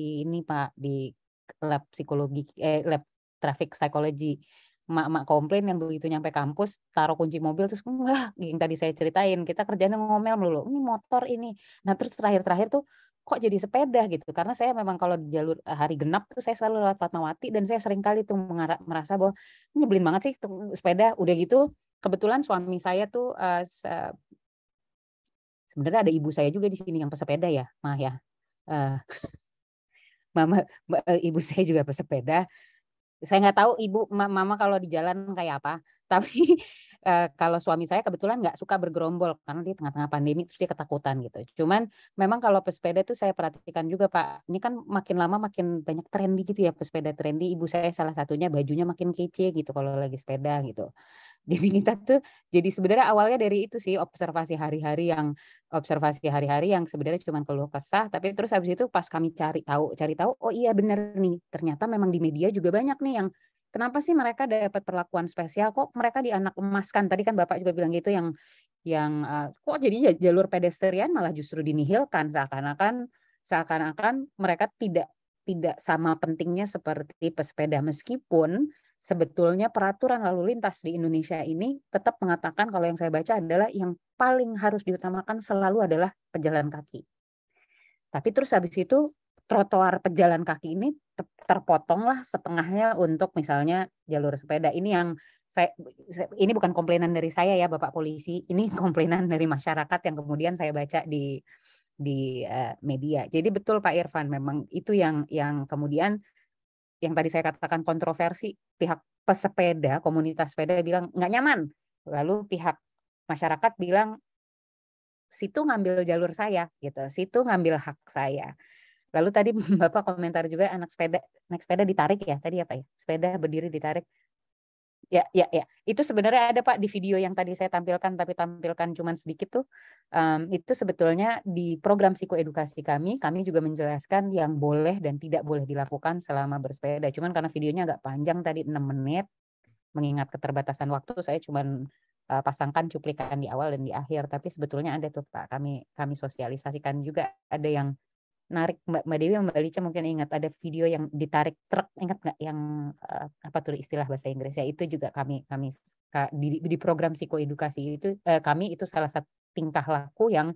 di lab psikologi, lab traffic psychology. Mak-mak komplain yang begitu nyampe kampus taruh kunci mobil terus enggak, yang tadi saya ceritain kita kerjanya ngomel melulu ini motor ini. Nah terus terakhir tuh kok jadi sepeda gitu, karena saya memang kalau di jalur hari genap tuh saya selalu lewat Fatmawati dan saya sering kali tuh merasa bahwa nyebelin banget sih tuh sepeda. Udah gitu kebetulan suami saya tuh sebenarnya ada ibu saya juga di sini yang pesepeda ya Mah ya, ibu saya juga pesepeda. Saya nggak tahu ibu mama kalau di jalan kayak apa, tapi kalau suami saya kebetulan nggak suka bergerombol karena di tengah-tengah pandemi terus dia ketakutan gitu. Cuman memang kalau pesepeda tuh saya perhatikan juga Pak, ini kan makin lama makin banyak trendy gitu ya, pesepeda trendy. Ibu saya salah satunya bajunya makin kece gitu kalau lagi sepeda gitu. Jadi kita tuh jadi sebenarnya awalnya dari itu sih observasi hari-hari yang sebenarnya cuma keluh kesah, tapi terus habis itu pas kami cari tahu oh iya benar nih, ternyata memang di media juga banyak nih yang kenapa sih mereka dapat perlakuan spesial, kok mereka dianak emaskan. Tadi kan Bapak juga bilang gitu yang kok jadi jalur pedestrian malah justru dinihilkan, seakan-akan mereka tidak sama pentingnya seperti pesepeda, meskipun sebetulnya peraturan lalu lintas di Indonesia ini tetap mengatakan kalau yang saya baca adalah yang paling harus diutamakan selalu adalah pejalan kaki. Tapi terus habis itu trotoar pejalan kaki ini terpotonglah setengahnya untuk misalnya jalur sepeda. Ini yang ini bukan komplainan dari saya ya Bapak Polisi, ini komplainan dari masyarakat yang kemudian saya baca di media. Jadi betul Pak Irfan, memang itu yang kemudian yang tadi saya katakan kontroversi, pihak pesepeda, komunitas sepeda bilang nggak nyaman. Lalu pihak masyarakat bilang situ ngambil jalur saya gitu, situ ngambil hak saya. Lalu tadi Bapak komentar juga naik sepeda ditarik ya, tadi apa ya? Sepeda berdiri ditarik. Ya. Itu sebenarnya ada Pak di video yang tadi saya tampilkan, tapi tampilkan cuman sedikit tuh. Itu sebetulnya di program psikoedukasi kami juga menjelaskan yang boleh dan tidak boleh dilakukan selama bersepeda. Cuman karena videonya agak panjang tadi 6 menit, mengingat keterbatasan waktu, saya cuman pasangkan cuplikan di awal dan di akhir. Tapi sebetulnya ada tuh Pak, kami sosialisasikan juga. Ada yang narik, Mbak Dewi, Mbak Lica mungkin ingat ada video yang ditarik truk, ingat nggak yang apa tuh istilah bahasa Inggrisnya, itu juga kami di program psikoedukasi itu kami itu salah satu tingkah laku yang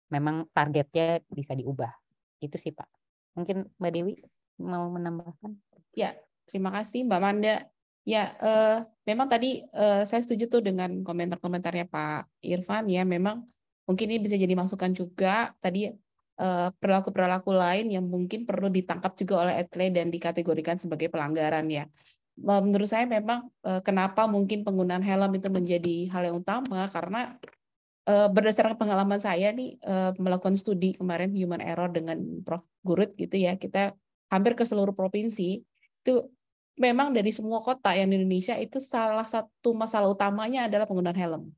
memang targetnya bisa diubah. Itu sih Pak. Mungkin Mbak Dewi mau menambahkan? Ya, terima kasih Mbak Manda. Ya, memang tadi saya setuju tuh dengan komentar-komentarnya Pak Irfan ya. Memang mungkin ini bisa jadi masukan juga tadi. Perilaku-perilaku lain yang mungkin perlu ditangkap juga oleh atlet dan dikategorikan sebagai pelanggaran ya. Menurut saya memang kenapa mungkin penggunaan helm itu menjadi hal yang utama, karena berdasarkan pengalaman saya nih melakukan studi kemarin human error dengan Prof. Gurut gitu ya, kita hampir ke seluruh provinsi itu memang dari semua kota yang di Indonesia itu salah satu masalah utamanya adalah penggunaan helm.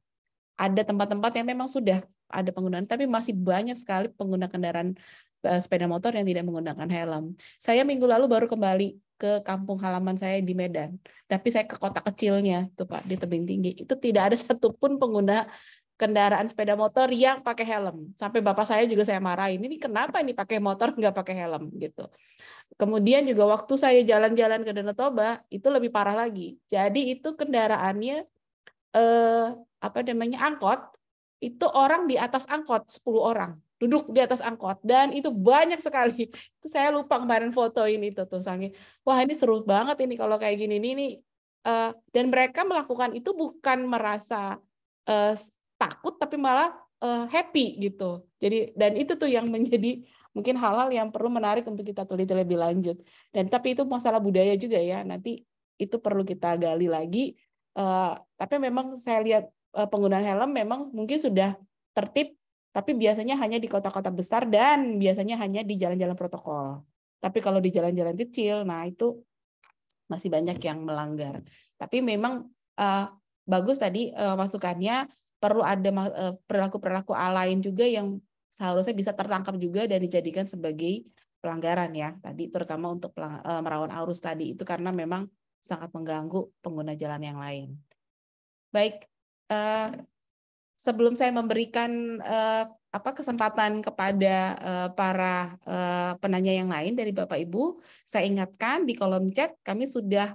Ada tempat-tempat yang memang sudah ada penggunaan, tapi masih banyak sekali pengguna kendaraan sepeda motor yang tidak menggunakan helm. Saya minggu lalu baru kembali ke kampung halaman saya di Medan, tapi saya ke kota kecilnya tuh Pak, di tebing tinggi, itu tidak ada satupun pengguna kendaraan sepeda motor yang pakai helm. Sampai bapak saya juga saya marahin, ini kenapa ini pakai motor nggak pakai helm gitu. Kemudian juga waktu saya jalan-jalan ke Danau Toba itu lebih parah lagi. Jadi itu kendaraannya angkot, itu orang di atas angkot 10 orang duduk di atas angkot, dan itu banyak sekali. Itu saya lupa kemarin fotoin itu tuh, sange. Wah, ini seru banget ini kalau kayak gini nih. Dan mereka melakukan itu bukan merasa takut, tapi malah happy gitu. Jadi, dan itu tuh yang menjadi mungkin hal-hal yang perlu menarik untuk kita teliti lebih lanjut. Dan tapi itu masalah budaya juga ya. Nanti itu perlu kita gali lagi. Tapi memang saya lihat penggunaan helm memang mungkin sudah tertib, tapi biasanya hanya di kota-kota besar dan biasanya hanya di jalan-jalan protokol. Tapi kalau di jalan-jalan kecil, nah itu masih banyak yang melanggar. Tapi memang bagus tadi masukannya, perlu ada perilaku-perilaku lain juga yang seharusnya bisa tertangkap juga dan dijadikan sebagai pelanggaran ya. Tadi terutama untuk merawan arus tadi itu, karena memang sangat mengganggu pengguna jalan yang lain. Baik, sebelum saya memberikan kesempatan kepada para penanya yang lain dari Bapak Ibu, saya ingatkan di kolom chat kami sudah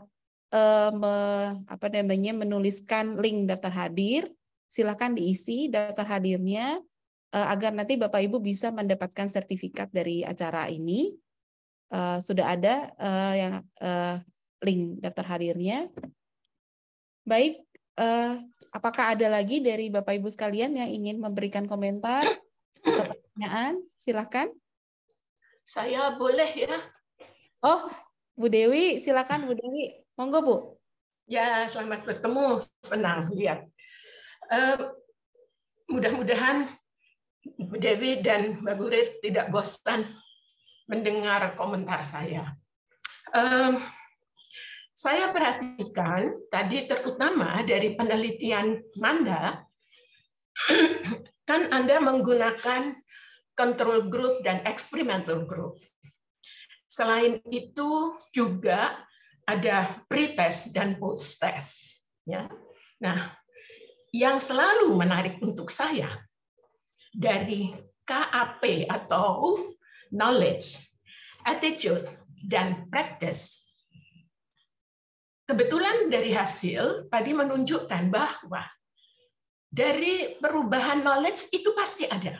menuliskan link daftar hadir. Silakan diisi daftar hadirnya agar nanti Bapak Ibu bisa mendapatkan sertifikat dari acara ini. Sudah ada yang link daftar hadirnya. Baik, apakah ada lagi dari Bapak Ibu sekalian yang ingin memberikan komentar atau pertanyaan? Silakan. Saya boleh ya? Oh, Bu Dewi, silakan Bu Dewi. Monggo Bu. Ya, selamat bertemu. Senang lihat. Mudah-mudahan Bu Dewi dan Mbak Gurit tidak bosan mendengar komentar saya. Saya perhatikan tadi terutama dari penelitian Manda, kan Anda menggunakan control group dan experimental group. Selain itu juga ada pre-test dan post-test. Ya. Nah, yang selalu menarik untuk saya dari KAP atau knowledge, attitude, dan practice, kebetulan dari hasil tadi menunjukkan bahwa dari perubahan knowledge itu pasti ada.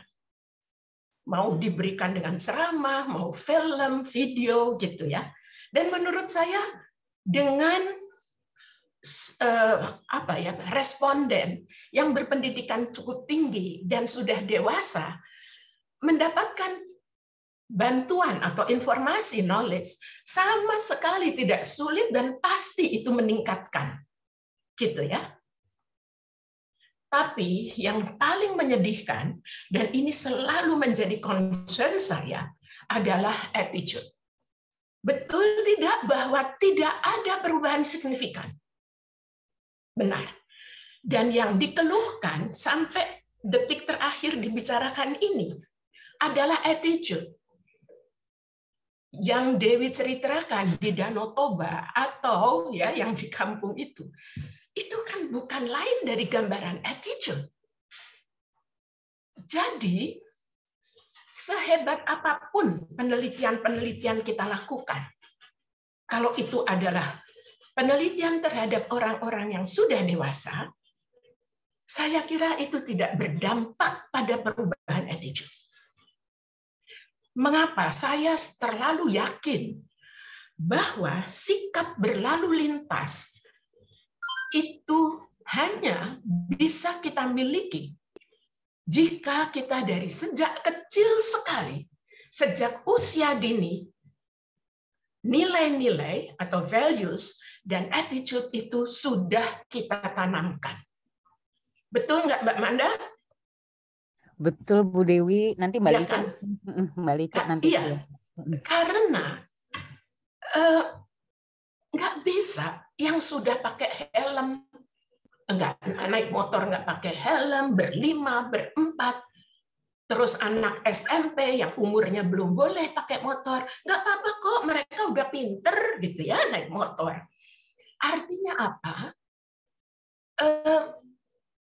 Mau diberikan dengan ceramah, mau film, video gitu ya. Dan menurut saya dengan responden yang berpendidikan cukup tinggi dan sudah dewasa mendapatkan bantuan atau informasi knowledge sama sekali tidak sulit dan pasti itu meningkatkan gitu ya. Tapi yang paling menyedihkan dan ini selalu menjadi concern saya adalah attitude. Betul tidak bahwa tidak ada perubahan signifikan Benar. Dan yang dikeluhkan sampai detik terakhir dibicarakan ini adalah attitude yang Dewi ceritakan di Danau Toba atau ya yang di kampung itu kan bukan lain dari gambaran attitude. Jadi sehebat apapun penelitian-penelitian kita lakukan, kalau itu adalah penelitian terhadap orang-orang yang sudah dewasa, saya kira itu tidak berdampak pada perubahan attitude. Mengapa? Saya terlalu yakin bahwa sikap berlalu lintas itu hanya bisa kita miliki jika kita dari sejak kecil sekali, sejak usia dini, nilai-nilai atau values dan attitude itu sudah kita tanamkan. Betul nggak Mbak Manda? Betul Bu Dewi, nanti Mbak Ya Lica, kan? Mbak Lica nanti. Iya, karena nggak bisa yang sudah pakai helm, nggak naik motor nggak pakai helm, berlima, berempat, terus anak SMP yang umurnya belum boleh pakai motor, nggak apa-apa kok, mereka udah pinter gitu ya naik motor. Artinya apa?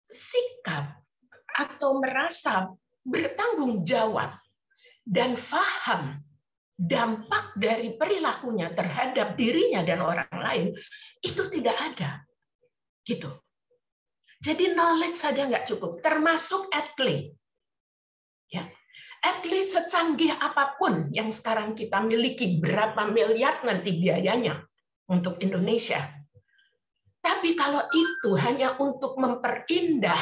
Sikap atau merasa bertanggung jawab dan paham dampak dari perilakunya terhadap dirinya dan orang lain itu tidak ada, gitu. Jadi knowledge saja nggak cukup, termasuk atlet. Ya, atlet secanggih apapun yang sekarang kita miliki, berapa miliar nanti biayanya untuk Indonesia. Tapi kalau itu hanya untuk memperindah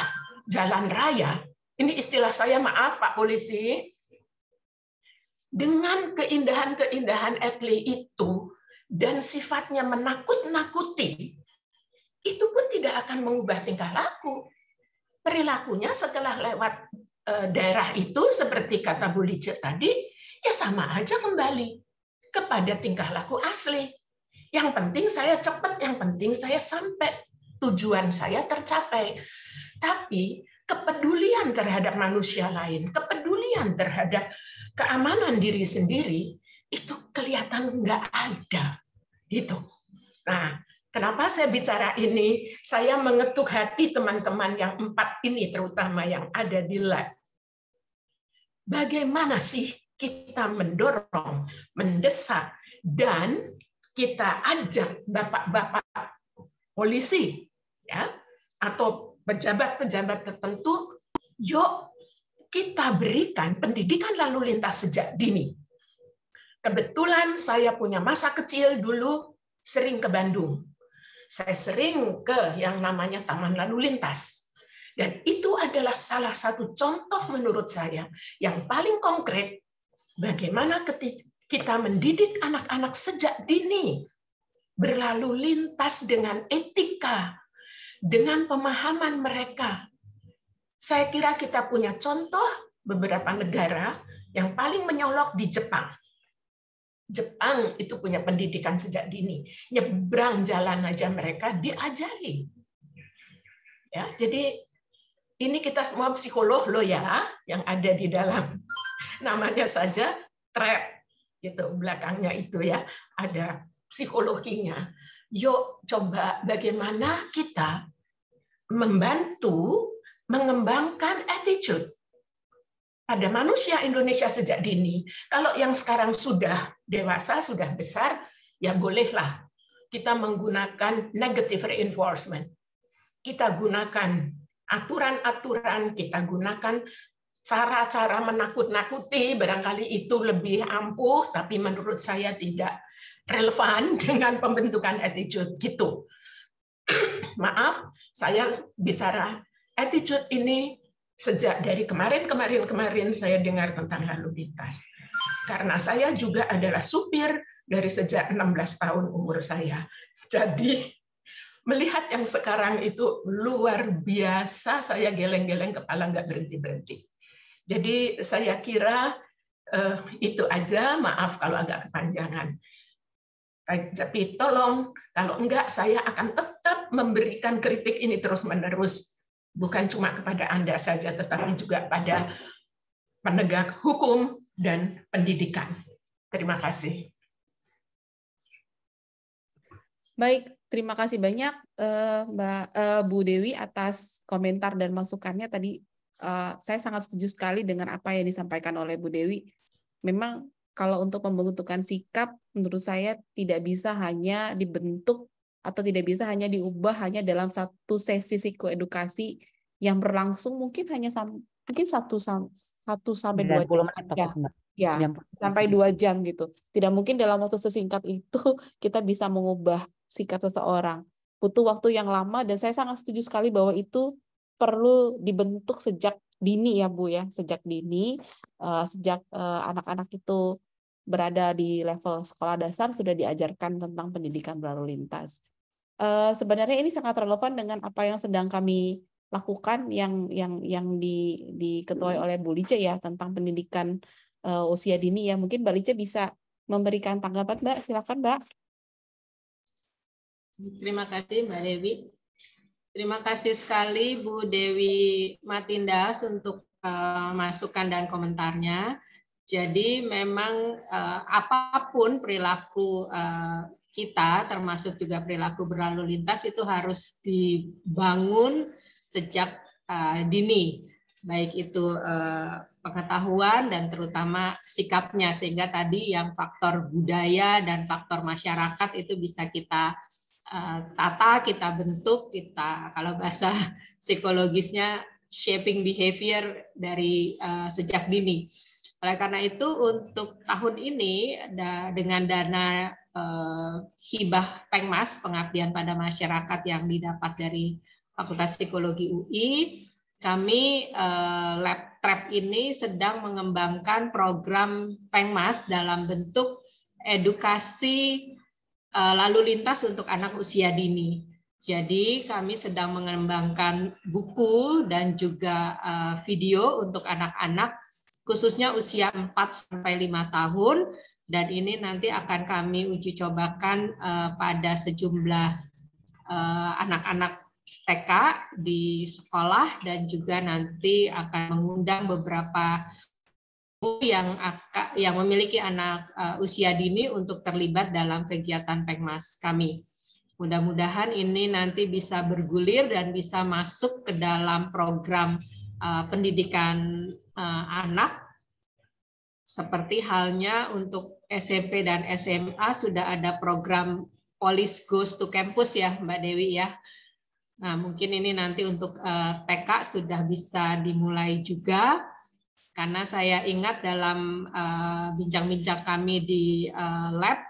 jalan raya, ini istilah saya, maaf Pak Polisi, dengan keindahan-keindahan atlet itu dan sifatnya menakut-nakuti, itu pun tidak akan mengubah tingkah laku. Perilakunya setelah lewat daerah itu, seperti kata Bu Lice tadi, ya sama aja kembali kepada tingkah laku asli. Yang penting saya cepat, yang penting saya sampai, tujuan saya tercapai. Tapi kepedulian terhadap manusia lain, kepedulian terhadap keamanan diri sendiri, itu kelihatan nggak ada. Gitu. Nah, kenapa saya bicara ini? Saya mengetuk hati teman-teman yang 4 ini, terutama yang ada di lab. Bagaimana sih kita mendorong, mendesak, dan kita ajak bapak-bapak polisi, ya, atau pejabat-pejabat tertentu, yuk kita berikan pendidikan lalu lintas sejak dini. Kebetulan saya punya masa kecil dulu sering ke Bandung. Saya sering ke yang namanya Taman Lalu Lintas. Dan itu adalah salah satu contoh menurut saya yang paling konkret bagaimana kita mendidik anak-anak sejak dini berlalu lintas dengan etika, dengan pemahaman mereka. Saya kira kita punya contoh beberapa negara yang paling menyolok di Jepang. Jepang itu punya pendidikan sejak dini. Nyebrang jalan aja mereka diajari. Ya, jadi ini kita semua psikolog loh ya, yang ada di dalam namanya saja trap gitu, belakangnya itu ya ada psikologinya. Yuk coba bagaimana kita membantu mengembangkan attitude pada manusia Indonesia sejak dini. Kalau yang sekarang sudah dewasa, sudah besar, ya bolehlah kita menggunakan negative reinforcement. Kita gunakan aturan-aturan, kita gunakan cara-cara menakut-nakuti, barangkali itu lebih ampuh, tapi menurut saya tidak relevan dengan pembentukan attitude gitu. Maaf, saya bicara attitude ini sejak dari kemarin saya dengar tentang lalu lintas. Karena saya juga adalah supir dari sejak 16 tahun umur saya. Jadi melihat yang sekarang itu luar biasa, saya geleng-geleng kepala nggak berhenti-berhenti. Jadi saya kira itu aja, maaf kalau agak kepanjangan. Tapi tolong, kalau enggak saya akan tetap memberikan kritik ini terus-menerus. Bukan cuma kepada Anda saja, tetapi juga pada penegak hukum dan pendidikan. Terima kasih. Baik, terima kasih banyak Bu Dewi atas komentar dan masukannya tadi. Saya sangat setuju sekali dengan apa yang disampaikan oleh Bu Dewi. Memang kalau untuk pembentukan sikap, menurut saya tidak bisa hanya dibentuk atau tidak bisa hanya diubah hanya dalam satu sesi psikoedukasi yang berlangsung mungkin hanya mungkin 1 sampai 2 jam 90 menit ya. Mbak. Ya, 90 sampai 2 jam gitu. Tidak mungkin dalam waktu sesingkat itu kita bisa mengubah sikap seseorang. Butuh waktu yang lama dan saya sangat setuju sekali bahwa itu perlu dibentuk sejak dini ya Bu ya, sejak dini, sejak anak-anak itu berada di level sekolah dasar sudah diajarkan tentang pendidikan berlalu lintas. Sebenarnya ini sangat relevan dengan apa yang sedang kami lakukan yang diketuai oleh Bu Lice ya tentang pendidikan usia dini ya. Mungkin Mbak Lice bisa memberikan tanggapan Mbak, silakan Mbak. Terima kasih Mbak Dewi. Terima kasih sekali Bu Dewi Matindas untuk masukan dan komentarnya. Jadi memang apapun perilaku kita, termasuk juga perilaku berlalu lintas, itu harus dibangun sejak dini, baik itu pengetahuan dan terutama sikapnya, sehingga tadi yang faktor budaya dan faktor masyarakat itu bisa kita tata, kita bentuk, kita kalau bahasa psikologisnya shaping behavior dari sejak dini. Oleh karena itu untuk tahun ini dengan dana hibah Pengmas, pengabdian pada masyarakat yang didapat dari Fakultas Psikologi UI, kami Lab Trap ini sedang mengembangkan program Pengmas dalam bentuk edukasi lalu lintas untuk anak usia dini. Jadi kami sedang mengembangkan buku dan juga video untuk anak-anak khususnya usia 4-5 tahun, dan ini nanti akan kami uji cobakan pada sejumlah anak-anak TK di sekolah, dan juga nanti akan mengundang beberapa yang memiliki anak usia dini untuk terlibat dalam kegiatan Pengmas kami. Mudah-mudahan ini nanti bisa bergulir dan bisa masuk ke dalam program pendidikan anak, seperti halnya untuk SMP dan SMA sudah ada program Police Goes to Campus ya Mbak Dewi ya. Nah mungkin ini nanti untuk TK sudah bisa dimulai juga, karena saya ingat dalam bincang-bincang kami di lab,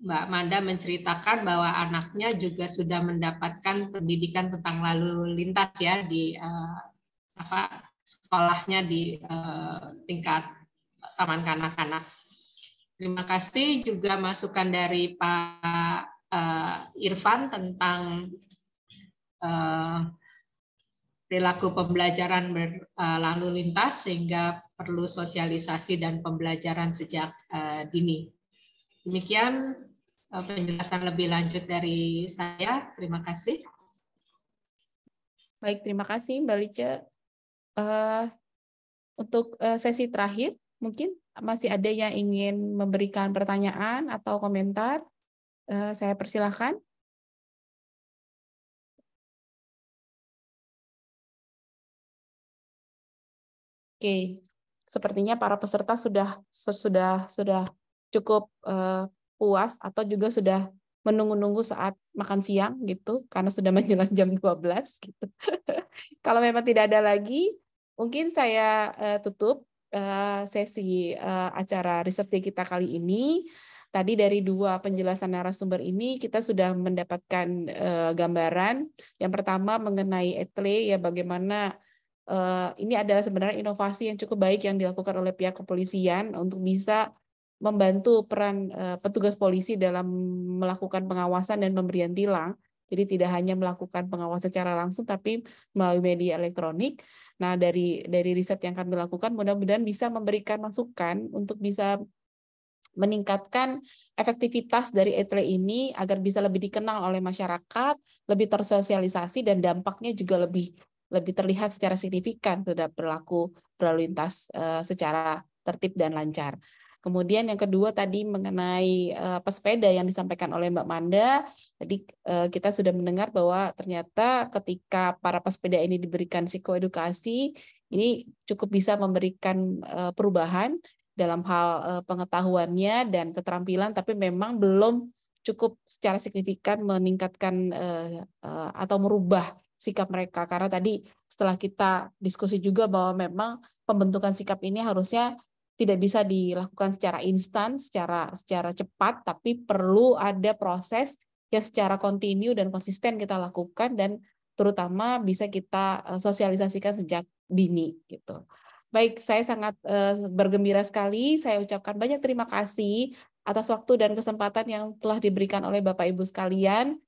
Mbak Manda menceritakan bahwa anaknya juga sudah mendapatkan pendidikan tentang lalu lintas ya di sekolahnya di tingkat taman kanak-kanak. Terima kasih juga masukan dari Pak Irfan tentang perilaku pembelajaran berlalu lintas, sehingga perlu sosialisasi dan pembelajaran sejak dini. Demikian penjelasan lebih lanjut dari saya. Terima kasih. Baik, terima kasih Mbak Lice. Untuk sesi terakhir, mungkin masih ada yang ingin memberikan pertanyaan atau komentar. Saya persilahkan. Oke, sepertinya para peserta sudah cukup puas atau juga sudah menunggu-nunggu saat makan siang gitu, karena sudah menjelang jam 12 gitu. Kalau memang tidak ada lagi, mungkin saya tutup sesi acara research day kita kali ini. Tadi dari 2 penjelasan narasumber ini kita sudah mendapatkan gambaran. Yang pertama mengenai ETLE, ya bagaimana ini adalah sebenarnya inovasi yang cukup baik yang dilakukan oleh pihak kepolisian untuk bisa membantu peran petugas polisi dalam melakukan pengawasan dan pemberian tilang. Jadi tidak hanya melakukan pengawasan secara langsung, tapi melalui media elektronik. Nah, dari riset yang kami lakukan, mudah-mudahan bisa memberikan masukan untuk bisa meningkatkan efektivitas dari ETLE ini agar bisa lebih dikenal oleh masyarakat, lebih tersosialisasi, dan dampaknya juga lebih terlihat secara signifikan terhadap perilaku berlalu lintas secara tertib dan lancar. Kemudian yang kedua tadi mengenai pesepeda yang disampaikan oleh Mbak Manda, tadi kita sudah mendengar bahwa ternyata ketika para pesepeda ini diberikan psikoedukasi, ini cukup bisa memberikan perubahan dalam hal pengetahuannya dan keterampilan, tapi memang belum cukup secara signifikan meningkatkan atau merubah sikap mereka. Karena tadi setelah kita diskusi juga bahwa memang pembentukan sikap ini harusnya tidak bisa dilakukan secara instan, secara cepat, tapi perlu ada proses yang secara kontinu dan konsisten kita lakukan, dan terutama bisa kita sosialisasikan sejak dini gitu. Baik, saya sangat bergembira sekali. Saya ucapkan banyak terima kasih atas waktu dan kesempatan yang telah diberikan oleh Bapak Ibu sekalian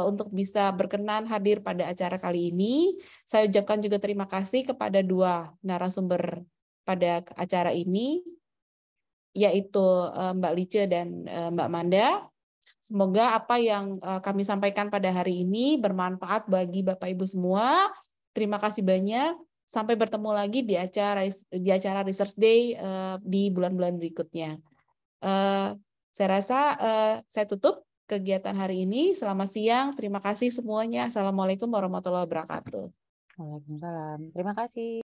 untuk bisa berkenan hadir pada acara kali ini. Saya ucapkan juga terima kasih kepada dua narasumber pada acara ini, yaitu Mbak Lice dan Mbak Manda. Semoga apa yang kami sampaikan pada hari ini bermanfaat bagi Bapak Ibu semua. Terima kasih banyak. Sampai bertemu lagi di acara Research Day di bulan-bulan berikutnya. Saya rasa saya tutup kegiatan hari ini. Selamat siang. Terima kasih semuanya. Assalamualaikum warahmatullahi wabarakatuh. Waalaikumsalam. Terima kasih.